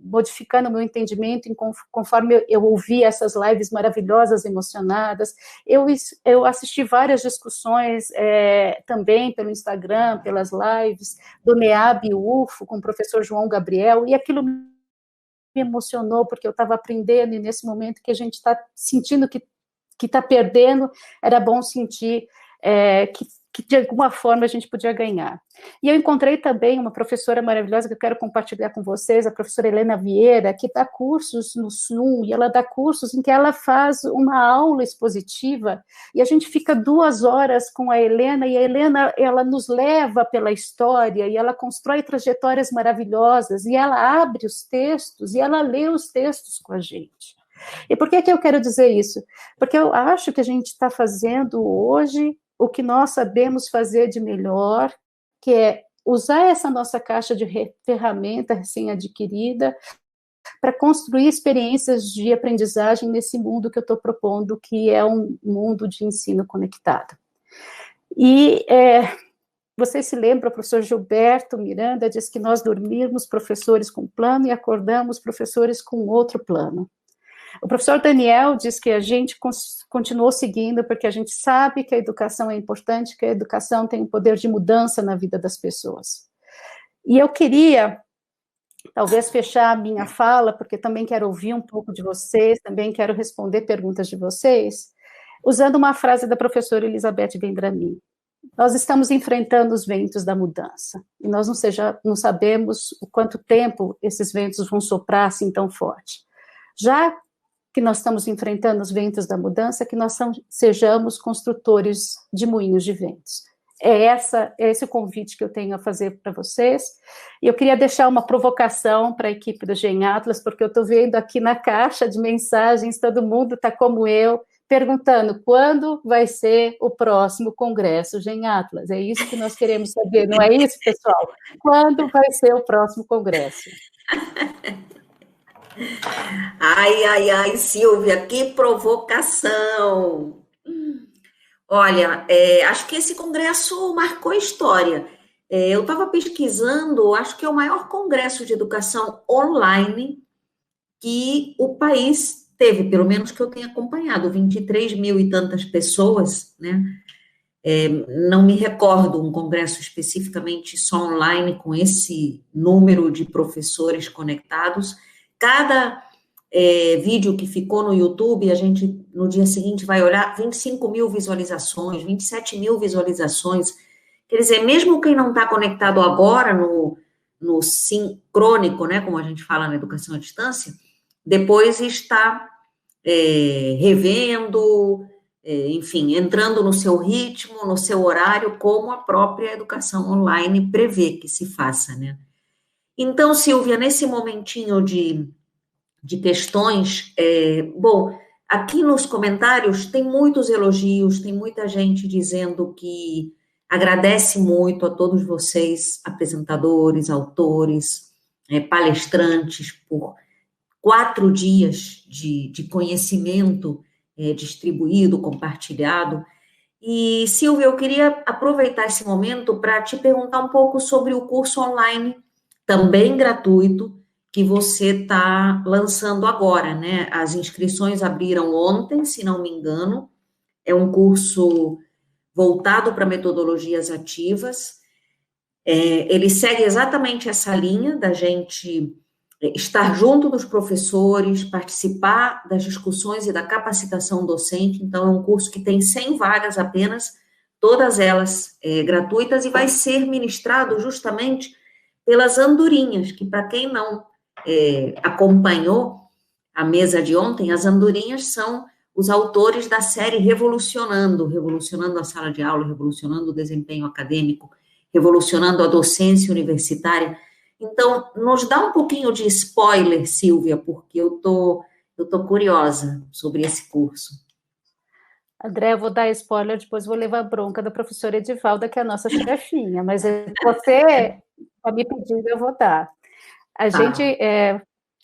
modificando o meu entendimento conforme eu ouvia essas lives maravilhosas, emocionadas. Eu assisti várias discussões também pelo Instagram, pelas lives, do NEAB e UFO, com o professor João Gabriel, e aquilo me emocionou, porque eu estava aprendendo, e nesse momento que a gente está sentindo que está perdendo, era bom sentir que de alguma forma a gente podia ganhar. E eu encontrei também uma professora maravilhosa que eu quero compartilhar com vocês, a professora Helena Vieira, que dá cursos no SNUM, e ela dá cursos em que ela faz uma aula expositiva, e a gente fica 2 horas com a Helena, e a Helena, ela nos leva pela história, e ela constrói trajetórias maravilhosas, e ela abre os textos, e ela lê os textos com a gente. E por que eu quero dizer isso? Porque eu acho que a gente está fazendo hoje o que nós sabemos fazer de melhor, que é usar essa nossa caixa de ferramenta recém-adquirida para construir experiências de aprendizagem nesse mundo que eu estou propondo, que é um mundo de ensino conectado. E vocês se lembram, o professor Gilberto Miranda diz que nós dormimos professores com um plano e acordamos professores com outro plano. O professor Daniel diz que a gente continuou seguindo porque a gente sabe que a educação é importante, que a educação tem um poder de mudança na vida das pessoas. E eu queria, talvez, fechar a minha fala, porque também quero ouvir um pouco de vocês, também quero responder perguntas de vocês, usando uma frase da professora Elizabeth Vendramin. Nós estamos enfrentando os ventos da mudança, e nós não sabemos o quanto tempo esses ventos vão soprar assim tão forte. Já que nós estamos enfrentando os ventos da mudança, que nós sejamos construtores de moinhos de ventos. É esse o convite que eu tenho a fazer para vocês. E eu queria deixar uma provocação para a equipe do Gen Atlas, porque eu estou vendo aqui na caixa de mensagens, todo mundo está como eu, perguntando quando vai ser o próximo Congresso Gen Atlas. É isso que nós queremos saber, não é isso, pessoal? Quando vai ser o próximo Congresso? Ai, Silvia, que provocação! Olha, acho que esse congresso marcou história. Eu estava pesquisando, acho que é o maior congresso de educação online que o país teve, pelo menos que eu tenha acompanhado, 23 mil e tantas pessoas, né? Não me recordo um congresso especificamente só online com esse número de professores conectados. Cada vídeo que ficou no YouTube, a gente no dia seguinte vai olhar 25 mil visualizações, 27 mil visualizações. Quer dizer, mesmo quem não está conectado agora no sincrônico, né, como a gente fala na educação à distância, depois está revendo, enfim, entrando no seu ritmo, no seu horário, como a própria educação online prevê que se faça, né? Então, Silvia, nesse momentinho de questões, bom, aqui nos comentários tem muitos elogios, tem muita gente dizendo que agradece muito a todos vocês, apresentadores, autores, palestrantes, por 4 dias de conhecimento distribuído, compartilhado. E, Silvia, eu queria aproveitar esse momento para te perguntar um pouco sobre o curso online, também gratuito, que você está lançando agora, né? As inscrições abriram ontem, se não me engano. É um curso voltado para metodologias ativas. Ele segue exatamente essa linha da gente estar junto dos professores, participar das discussões e da capacitação docente. Então, é um curso que tem 100 vagas apenas, todas elas gratuitas, e vai ser ministrado justamente pelas andorinhas, que para quem não acompanhou a mesa de ontem, as andorinhas são os autores da série Revolucionando a sala de aula, revolucionando o desempenho acadêmico, revolucionando a docência universitária. Então, nos dá um pouquinho de spoiler, Silvia, porque eu tô curiosa sobre esse curso. André, eu vou dar spoiler, depois vou levar bronca da professora Edivalda, que é a nossa chefinha, mas você está me pedindo, eu vou dar. A gente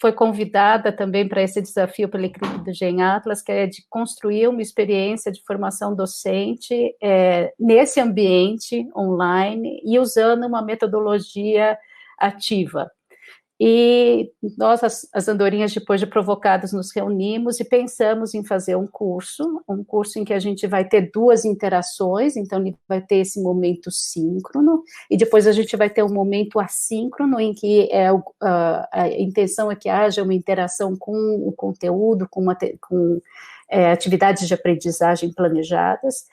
foi convidada também para esse desafio pela equipe do Gen Atlas, que é de construir uma experiência de formação docente nesse ambiente online e usando uma metodologia ativa. E nós, as andorinhas, depois de provocadas, nos reunimos e pensamos em fazer um curso em que a gente vai ter 2 interações, então ele vai ter esse momento síncrono, e depois a gente vai ter um momento assíncrono, em que a intenção é que haja uma interação com o conteúdo, com atividades de aprendizagem planejadas.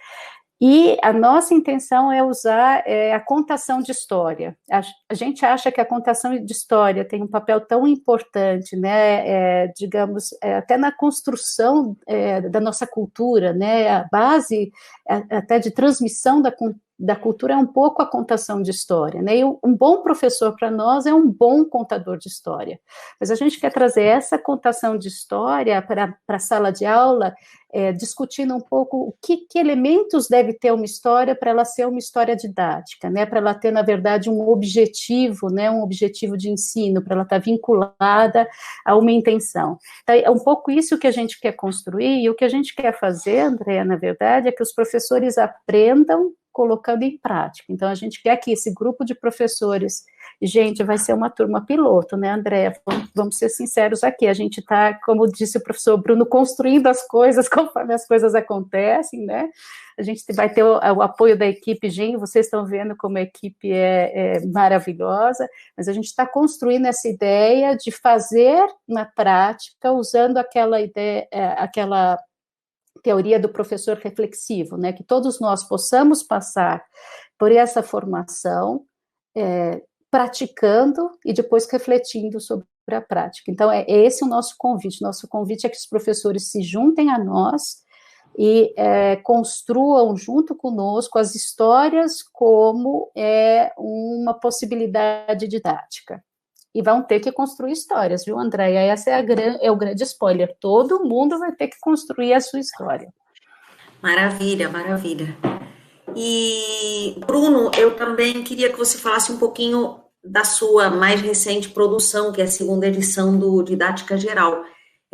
E a nossa intenção é usar a contação de história. A gente acha que a contação de história tem um papel tão importante, né, digamos, até na construção da nossa cultura, né, a base até de transmissão da cultura é um pouco a contação de história, né, e um bom professor para nós é um bom contador de história. Mas a gente quer trazer essa contação de história para a sala de aula, discutindo um pouco o que elementos deve ter uma história para ela ser uma história didática, né, para ela ter, na verdade, um objetivo, né, um objetivo de ensino, para ela estar vinculada a uma intenção. Então, é um pouco isso que a gente quer construir, e o que a gente quer fazer, Andréa, na verdade, é que os professores aprendam colocando em prática. Então, a gente quer que esse grupo de professores, gente, vai ser uma turma piloto, né, Andréa? Vamos ser sinceros aqui, a gente está, como disse o professor Bruno, construindo as coisas conforme as coisas acontecem, né? A gente vai ter o apoio da equipe Gen, vocês estão vendo como a equipe é maravilhosa, mas a gente está construindo essa ideia de fazer na prática, usando aquela ideia, aquela teoria do professor reflexivo, né, que todos nós possamos passar por essa formação, praticando e depois refletindo sobre a prática. Então, é esse o nosso convite. Nosso convite é que os professores se juntem a nós e construam junto conosco as histórias como uma possibilidade didática. E vão ter que construir histórias, viu, Andréia? Essa é o grande spoiler. Todo mundo vai ter que construir a sua história. Maravilha, maravilha. E, Bruno, eu também queria que você falasse um pouquinho da sua mais recente produção, que é a segunda edição do Didática Geral.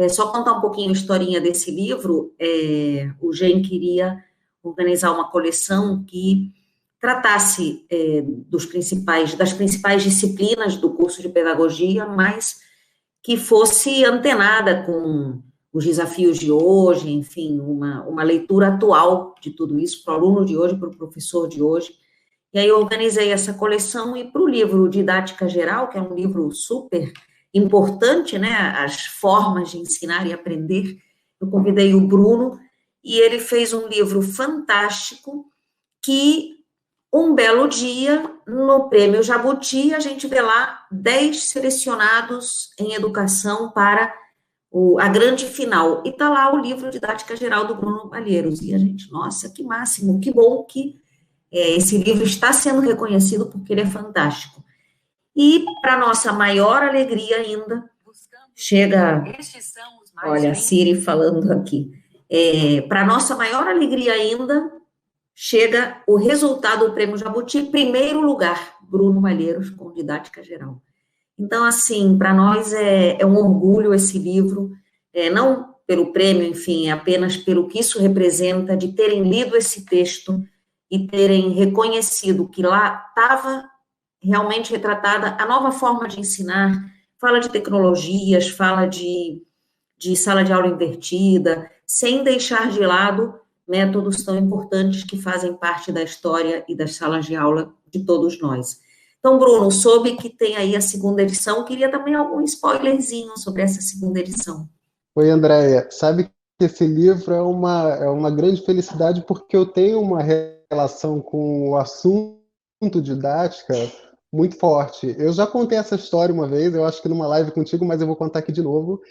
Só contar um pouquinho a historinha desse livro, o GEM queria organizar uma coleção que tratasse das principais disciplinas do curso de pedagogia, mas que fosse antenada com os desafios de hoje, enfim, uma leitura atual de tudo isso para o aluno de hoje, para o professor de hoje. E aí eu organizei essa coleção e para o livro Didática Geral, que é um livro super importante, né, as formas de ensinar e aprender, eu convidei o Bruno e ele fez um livro fantástico que um belo dia, no Prêmio Jabuti, a gente vê lá 10 selecionados em educação para a grande final. E está lá o livro Didática Geral do Bruno Malheiros. E a gente, nossa, que máximo, que bom que esse livro está sendo reconhecido porque ele é fantástico. E, para nossa maior alegria ainda, chega... Olha, a Siri falando aqui. Para nossa maior alegria ainda, chega o resultado do Prêmio Jabuti, primeiro lugar, Bruno Malheiros, com Didática Geral. Então, assim, para nós é um orgulho esse livro, não pelo prêmio, enfim, apenas pelo que isso representa, de terem lido esse texto e terem reconhecido que lá estava realmente retratada a nova forma de ensinar, fala de tecnologias, fala de sala de aula invertida, sem deixar de lado métodos tão importantes que fazem parte da história e das salas de aula de todos nós. Então, Bruno, soube que tem aí a segunda edição, queria também algum spoilerzinho sobre essa segunda edição. Oi, Andréia, sabe que esse livro é uma grande felicidade porque eu tenho uma relação com o assunto didática muito forte. Eu já contei essa história uma vez, eu acho que numa live contigo, mas eu vou contar aqui de novo.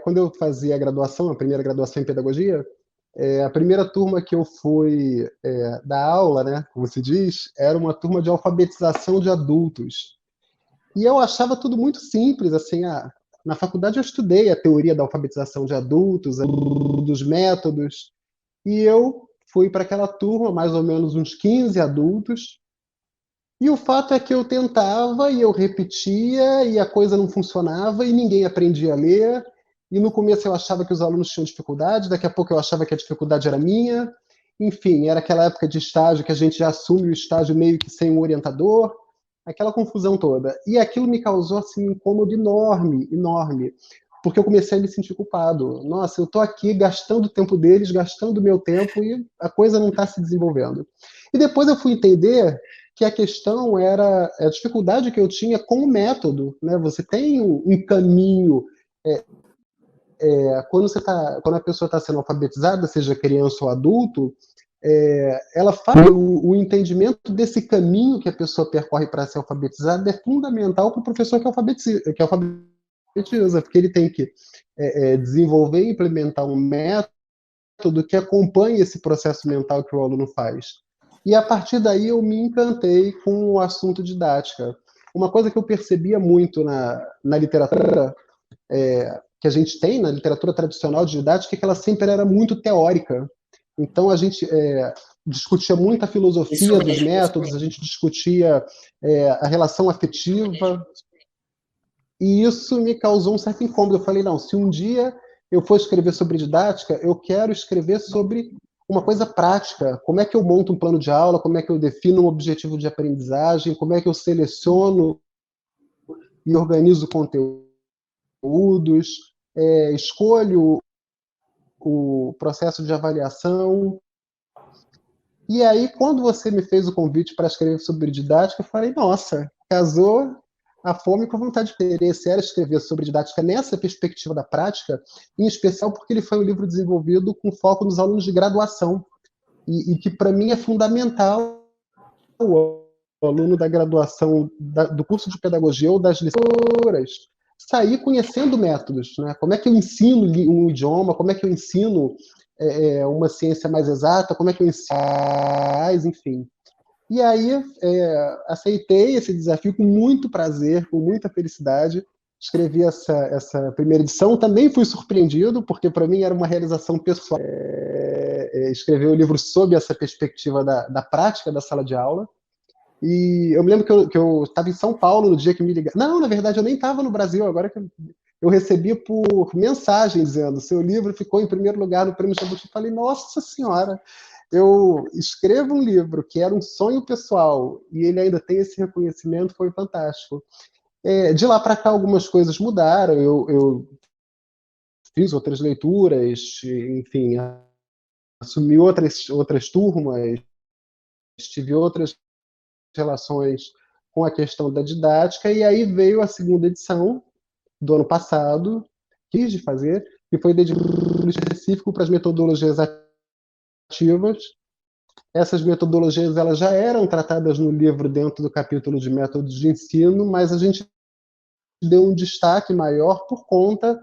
Quando eu fazia a graduação, a primeira graduação em pedagogia, a primeira turma que eu fui dar aula, né, como se diz, era uma turma de alfabetização de adultos. E eu achava tudo muito simples, assim, na faculdade eu estudei a teoria da alfabetização de adultos, dos métodos, e eu fui para aquela turma, mais ou menos uns 15 adultos, e o fato é que eu tentava e eu repetia e a coisa não funcionava e ninguém aprendia a ler. E no começo eu achava que os alunos tinham dificuldade, daqui a pouco eu achava que a dificuldade era minha. Enfim, era aquela época de estágio que a gente já assume o estágio meio que sem um orientador, aquela confusão toda. E aquilo me causou assim, um incômodo enorme, enorme, porque eu comecei a me sentir culpado. Nossa, eu estou aqui gastando o tempo deles, gastando o meu tempo e a coisa não está se desenvolvendo. E depois eu fui entender que a questão era a dificuldade que eu tinha com o método, né? Você tem um caminho, quando a pessoa está sendo alfabetizada, seja criança ou adulto, ela faz o entendimento desse caminho que a pessoa percorre para ser alfabetizada é fundamental para o professor que alfabetiza, porque ele tem que desenvolver e implementar um método que acompanhe esse processo mental que o aluno faz. E a partir daí eu me encantei com o assunto didática. Uma coisa que eu percebia muito na literatura, que a gente tem na literatura tradicional de didática, é que ela sempre era muito teórica. Então a gente discutia muito a filosofia dos métodos, a gente discutia a relação afetiva, e isso me causou um certo incômodo. Eu falei, não, se um dia eu for escrever sobre didática, eu quero escrever sobre uma coisa prática. Como é que eu monto um plano de aula? Como é que eu defino um objetivo de aprendizagem? Como é que eu seleciono e organizo conteúdos? Escolho o processo de avaliação. E aí, quando você me fez o convite para escrever sobre didática, eu falei, nossa, casou a fome com a vontade de interesse. Era escrever sobre didática nessa perspectiva da prática, em especial porque ele foi um livro desenvolvido com foco nos alunos de graduação, e que para mim é fundamental o aluno da graduação do curso de pedagogia ou das licenciaturas sair conhecendo métodos, né? Como é que eu ensino um idioma, como é que eu ensino uma ciência mais exata, como é que eu ensino, enfim. E aí aceitei esse desafio com muito prazer, com muita felicidade. Escrevi essa primeira edição. Também fui surpreendido, porque para mim era uma realização pessoal. escrever o livro sob essa perspectiva da prática da sala de aula. E eu me lembro que eu estava em São Paulo no dia que me ligaram. Não, na verdade, eu nem estava no Brasil, agora que eu recebi por mensagem dizendo: seu livro ficou em primeiro lugar no Prêmio Jabuti. Eu falei: nossa senhora, eu escrevo um livro que era um sonho pessoal e ele ainda tem esse reconhecimento, foi fantástico. De lá para cá, algumas coisas mudaram, eu fiz outras leituras, enfim, assumi outras turmas, tive outras relações com a questão da didática, e aí veio a segunda edição do ano passado, quis de fazer, que foi dedicado específico para as metodologias ativas. Essas metodologias elas já eram tratadas no livro dentro do capítulo de métodos de ensino, mas a gente deu um destaque maior por conta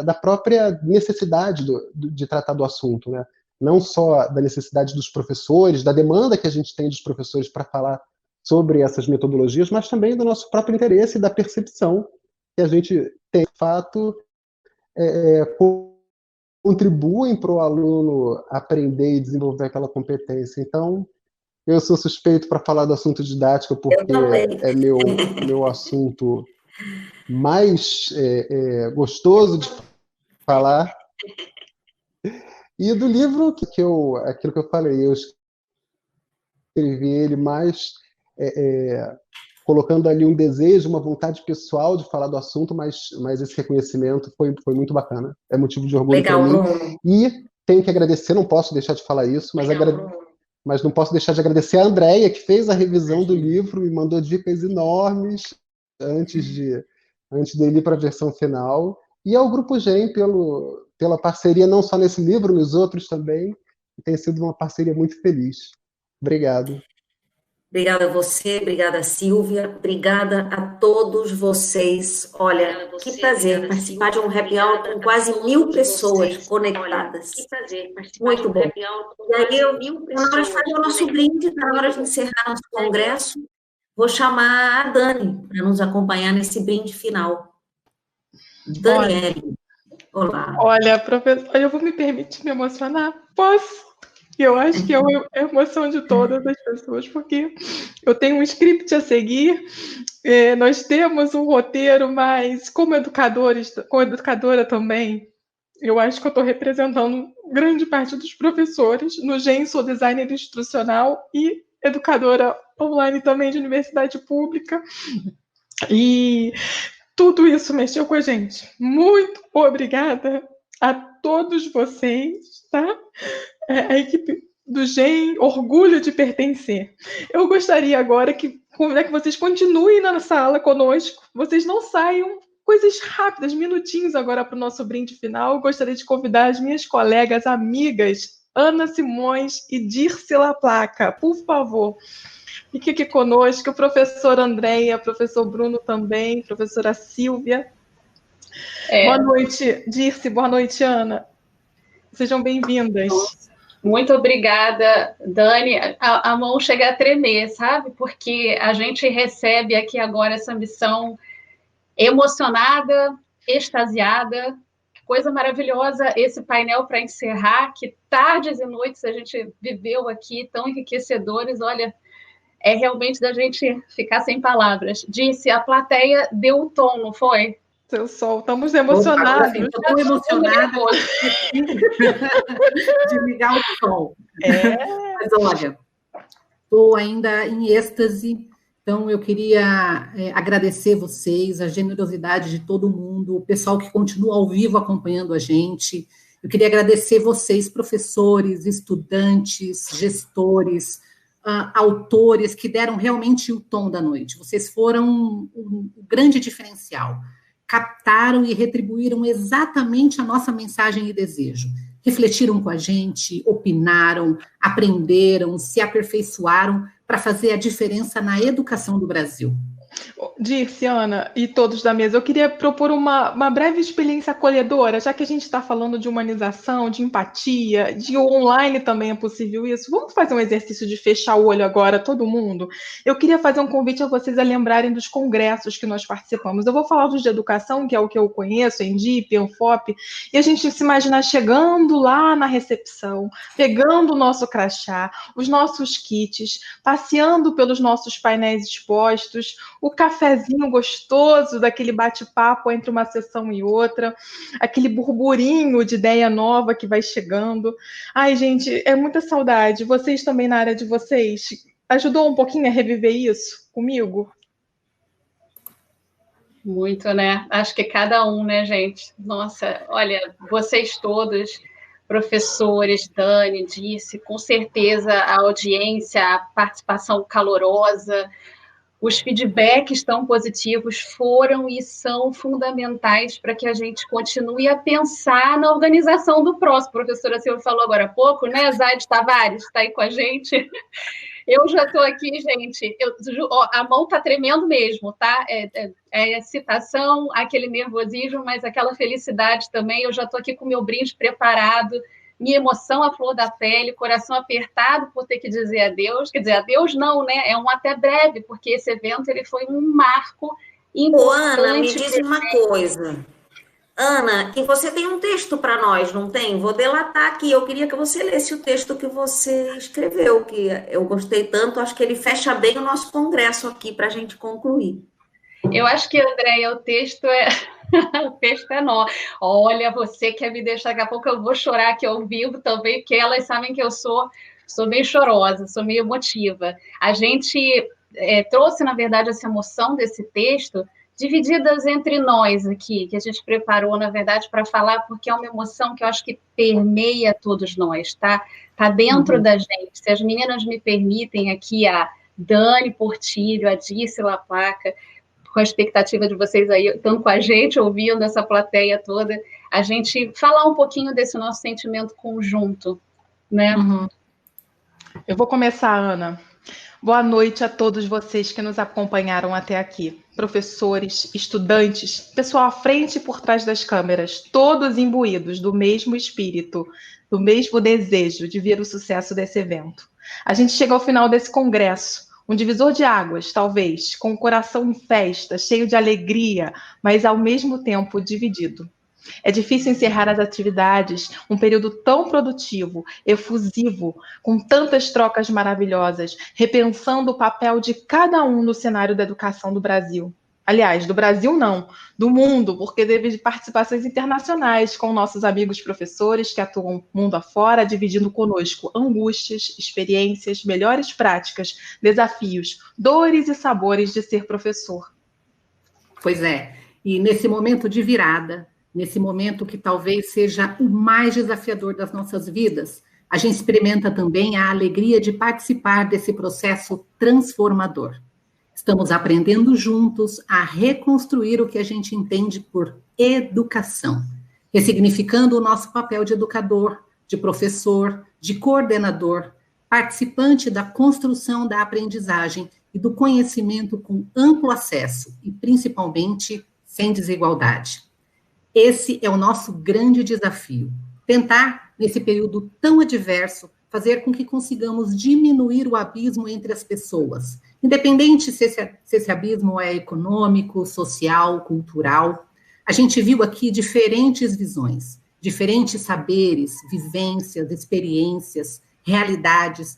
da própria necessidade de tratar do assunto, né? Não só da necessidade dos professores, da demanda que a gente tem dos professores para falar sobre essas metodologias, mas também do nosso próprio interesse e da percepção que a gente tem, de fato, contribuem para o aluno aprender e desenvolver aquela competência. Então, eu sou suspeito para falar do assunto didático, porque é meu assunto mais gostoso de falar. E do livro, aquilo que eu falei, eu escrevi ele mais colocando ali um desejo, uma vontade pessoal de falar do assunto, mas esse reconhecimento foi muito bacana. É motivo de orgulho para mim. Bruno. E tenho que agradecer, não posso deixar de falar isso, mas não posso deixar de agradecer a Andréia, que fez a revisão do livro e mandou dicas enormes antes dele ir para a versão final. E ao Grupo GEM pela parceria, não só nesse livro, nos outros também. Tem sido uma parceria muito feliz. Obrigado. Obrigada a você, obrigada a Silvia, obrigada a todos vocês. Olha, que prazer participar de um happy hour com quase 1.000 pessoas conectadas. Muito bom. E aí, na hora de fazer o nosso brinde, na hora de encerrar nosso congresso, vou chamar a Dani para nos acompanhar nesse brinde final. Daniele, olá. Olha, professor, eu vou me permitir me emocionar? Posso? Eu acho que é a emoção de todas as pessoas, porque eu tenho um script a seguir, nós temos um roteiro, mas como educadora também, eu acho que eu estou representando grande parte dos professores. No GEM, sou designer instrucional e educadora online também de universidade pública. E tudo isso mexeu com a gente. Muito obrigada a todos vocês, tá? A equipe do GEM, orgulho de pertencer. Eu gostaria agora que vocês continuem na sala conosco, vocês não saiam, coisas rápidas, minutinhos agora para o nosso brinde final. Eu gostaria de convidar as minhas colegas, amigas, Ana Simões e Dirce Laplaca, por favor. Fique aqui conosco, o professor Andréia, professor Bruno também, professora Silvia. Boa noite, Dirce, boa noite, Ana. Sejam bem-vindas. Muito obrigada, Dani. A mão chega a tremer, sabe? Porque a gente recebe aqui agora essa missão emocionada, extasiada. Que coisa maravilhosa esse painel para encerrar. Que tardes e noites a gente viveu aqui, tão enriquecedores. Olha, é realmente da gente ficar sem palavras. Disse, a plateia deu o tom, não foi? Seu sol, estamos emocionados. Estou tão emocionada de ligar o som. Mas olha, estou ainda em êxtase, então eu queria agradecer vocês, a generosidade de todo mundo, o pessoal que continua ao vivo acompanhando a gente. Eu queria agradecer vocês, professores, estudantes, gestores, autores, que deram realmente o tom da noite. Vocês foram um grande diferencial. Captaram e retribuíram exatamente a nossa mensagem e desejo. Refletiram com a gente, opinaram, aprenderam, se aperfeiçoaram para fazer a diferença na educação do Brasil. Dirce, Ana e todos da mesa, eu queria propor uma breve experiência acolhedora, já que a gente está falando de humanização, de empatia, de online também é possível isso. Vamos fazer um exercício de fechar o olho agora, todo mundo? Eu queria fazer um convite a vocês a lembrarem dos congressos que nós participamos. Eu vou falar dos de educação, que é o que eu conheço, ENDIP, ENFOP, e a gente se imaginar chegando lá na recepção, pegando o nosso crachá, os nossos kits, passeando pelos nossos painéis expostos, o cafezinho gostoso daquele bate-papo entre uma sessão e outra, aquele burburinho de ideia nova que vai chegando. Ai, gente, é muita saudade. Vocês também na área de vocês, ajudou um pouquinho a reviver isso comigo? Muito, né? Acho que cada um, né, gente? Nossa, olha, vocês todos, professores, Dani, Dirce, com certeza a audiência, a participação calorosa, os feedbacks tão positivos foram e são fundamentais para que a gente continue a pensar na organização do próximo. A professora Silvia falou agora há pouco, né? Zaide Tavares está aí com a gente. Eu já estou aqui, gente, a mão está tremendo mesmo, tá? É excitação, aquele nervosismo, mas aquela felicidade também. Eu já estou aqui com o meu brinde preparado, minha emoção à flor da pele, coração apertado por ter que dizer adeus. Quer dizer, adeus não, né? É um até breve, porque esse evento ele foi um marco importante. Ana, me diz uma coisa. Ana, e você tem um texto para nós, não tem? Vou delatar aqui. Eu queria que você lesse o texto que você escreveu, que eu gostei tanto. Acho que ele fecha bem o nosso congresso aqui para a gente concluir. Eu acho que, Andréia, o texto é nosso. Olha, você quer me deixar, daqui a pouco eu vou chorar aqui ao vivo também, porque elas sabem que eu sou meio chorosa, sou meio emotiva. A gente trouxe, na verdade, essa emoção desse texto divididas entre nós aqui, que a gente preparou, na verdade, para falar, porque é uma emoção que eu acho que permeia todos nós, tá? Tá dentro da gente. Se as meninas me permitem aqui, a Dani Portilho, a Dirce Laplaca, com a expectativa de vocês aí, estão com a gente, ouvindo essa plateia toda, a gente falar um pouquinho desse nosso sentimento conjunto, né? Eu vou começar, Ana. Boa noite a todos vocês que nos acompanharam até aqui. Professores, estudantes, pessoal à frente e por trás das câmeras, todos imbuídos do mesmo espírito, do mesmo desejo de ver o sucesso desse evento. A gente chega ao final desse congresso, um divisor de águas, talvez, com o coração em festa, cheio de alegria, mas ao mesmo tempo dividido. É difícil encerrar as atividades, um período tão produtivo, efusivo, com tantas trocas maravilhosas, repensando o papel de cada um no cenário da educação do Brasil. Aliás, do Brasil não, do mundo, porque teve participações internacionais com nossos amigos professores que atuam mundo afora, dividindo conosco angústias, experiências, melhores práticas, desafios, dores e sabores de ser professor. Pois é, e nesse momento de virada, nesse momento que talvez seja o mais desafiador das nossas vidas, a gente experimenta também a alegria de participar desse processo transformador. Estamos aprendendo juntos a reconstruir o que a gente entende por educação, ressignificando o nosso papel de educador, de professor, de coordenador, participante da construção da aprendizagem e do conhecimento com amplo acesso e, principalmente, sem desigualdade. Esse é o nosso grande desafio, tentar, nesse período tão adverso, fazer com que consigamos diminuir o abismo entre as pessoas, independente se esse abismo é econômico, social, cultural. A gente viu aqui diferentes visões, diferentes saberes, vivências, experiências, realidades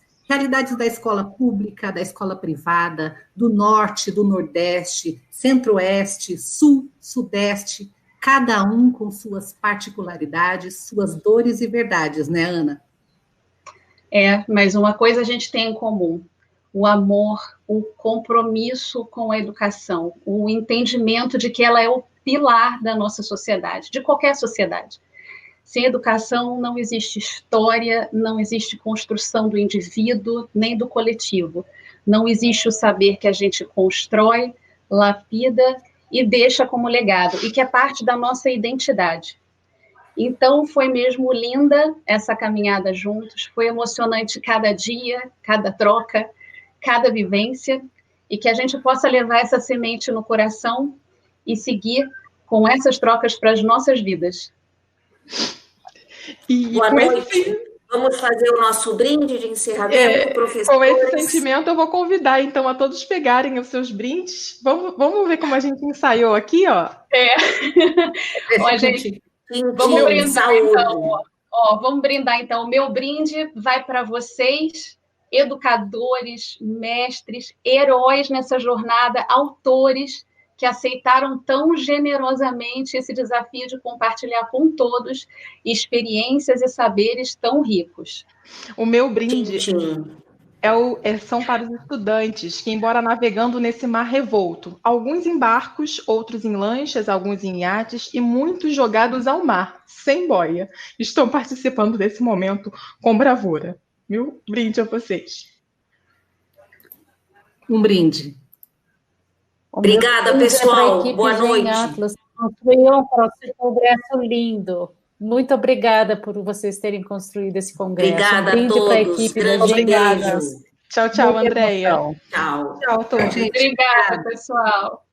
da escola pública, da escola privada, do norte, do nordeste, centro-oeste, sul, sudeste, cada um com suas particularidades, suas dores e verdades, né, Ana? Mas uma coisa a gente tem em comum, o amor, o compromisso com a educação, o entendimento de que ela é o pilar da nossa sociedade, de qualquer sociedade. Sem educação não existe história, não existe construção do indivíduo, nem do coletivo. Não existe o saber que a gente constrói, lapida e deixa como legado, e que é parte da nossa identidade. Então, foi mesmo linda essa caminhada juntos, foi emocionante cada dia, cada troca, cada vivência, e que a gente possa levar essa semente no coração e seguir com essas trocas para as nossas vidas. Boa noite. Vamos fazer o nosso brinde de encerramento, professores. Com esse sentimento, eu vou convidar, então, a todos pegarem os seus brindes. Vamos ver como a gente ensaiou aqui, ó. Ó, gente, vamos brindar, então. Ó, vamos brindar, então. O meu brinde vai para vocês, educadores, mestres, heróis nessa jornada, autores que aceitaram tão generosamente esse desafio de compartilhar com todos experiências e saberes tão ricos. O meu brinde são para os estudantes que, embora navegando nesse mar revolto, alguns em barcos, outros em lanchas, alguns em iates e muitos jogados ao mar, sem boia, estão participando desse momento com bravura. Meu brinde a vocês. Um brinde. Obrigada, pessoal. Boa noite. Atlas construiu um congresso lindo. Muito obrigada por vocês terem construído esse congresso. Obrigada a todos. Para a equipe Grande beijo. Tchau, tchau, Andréia. Tchau. Tchau a todos. Obrigada, pessoal.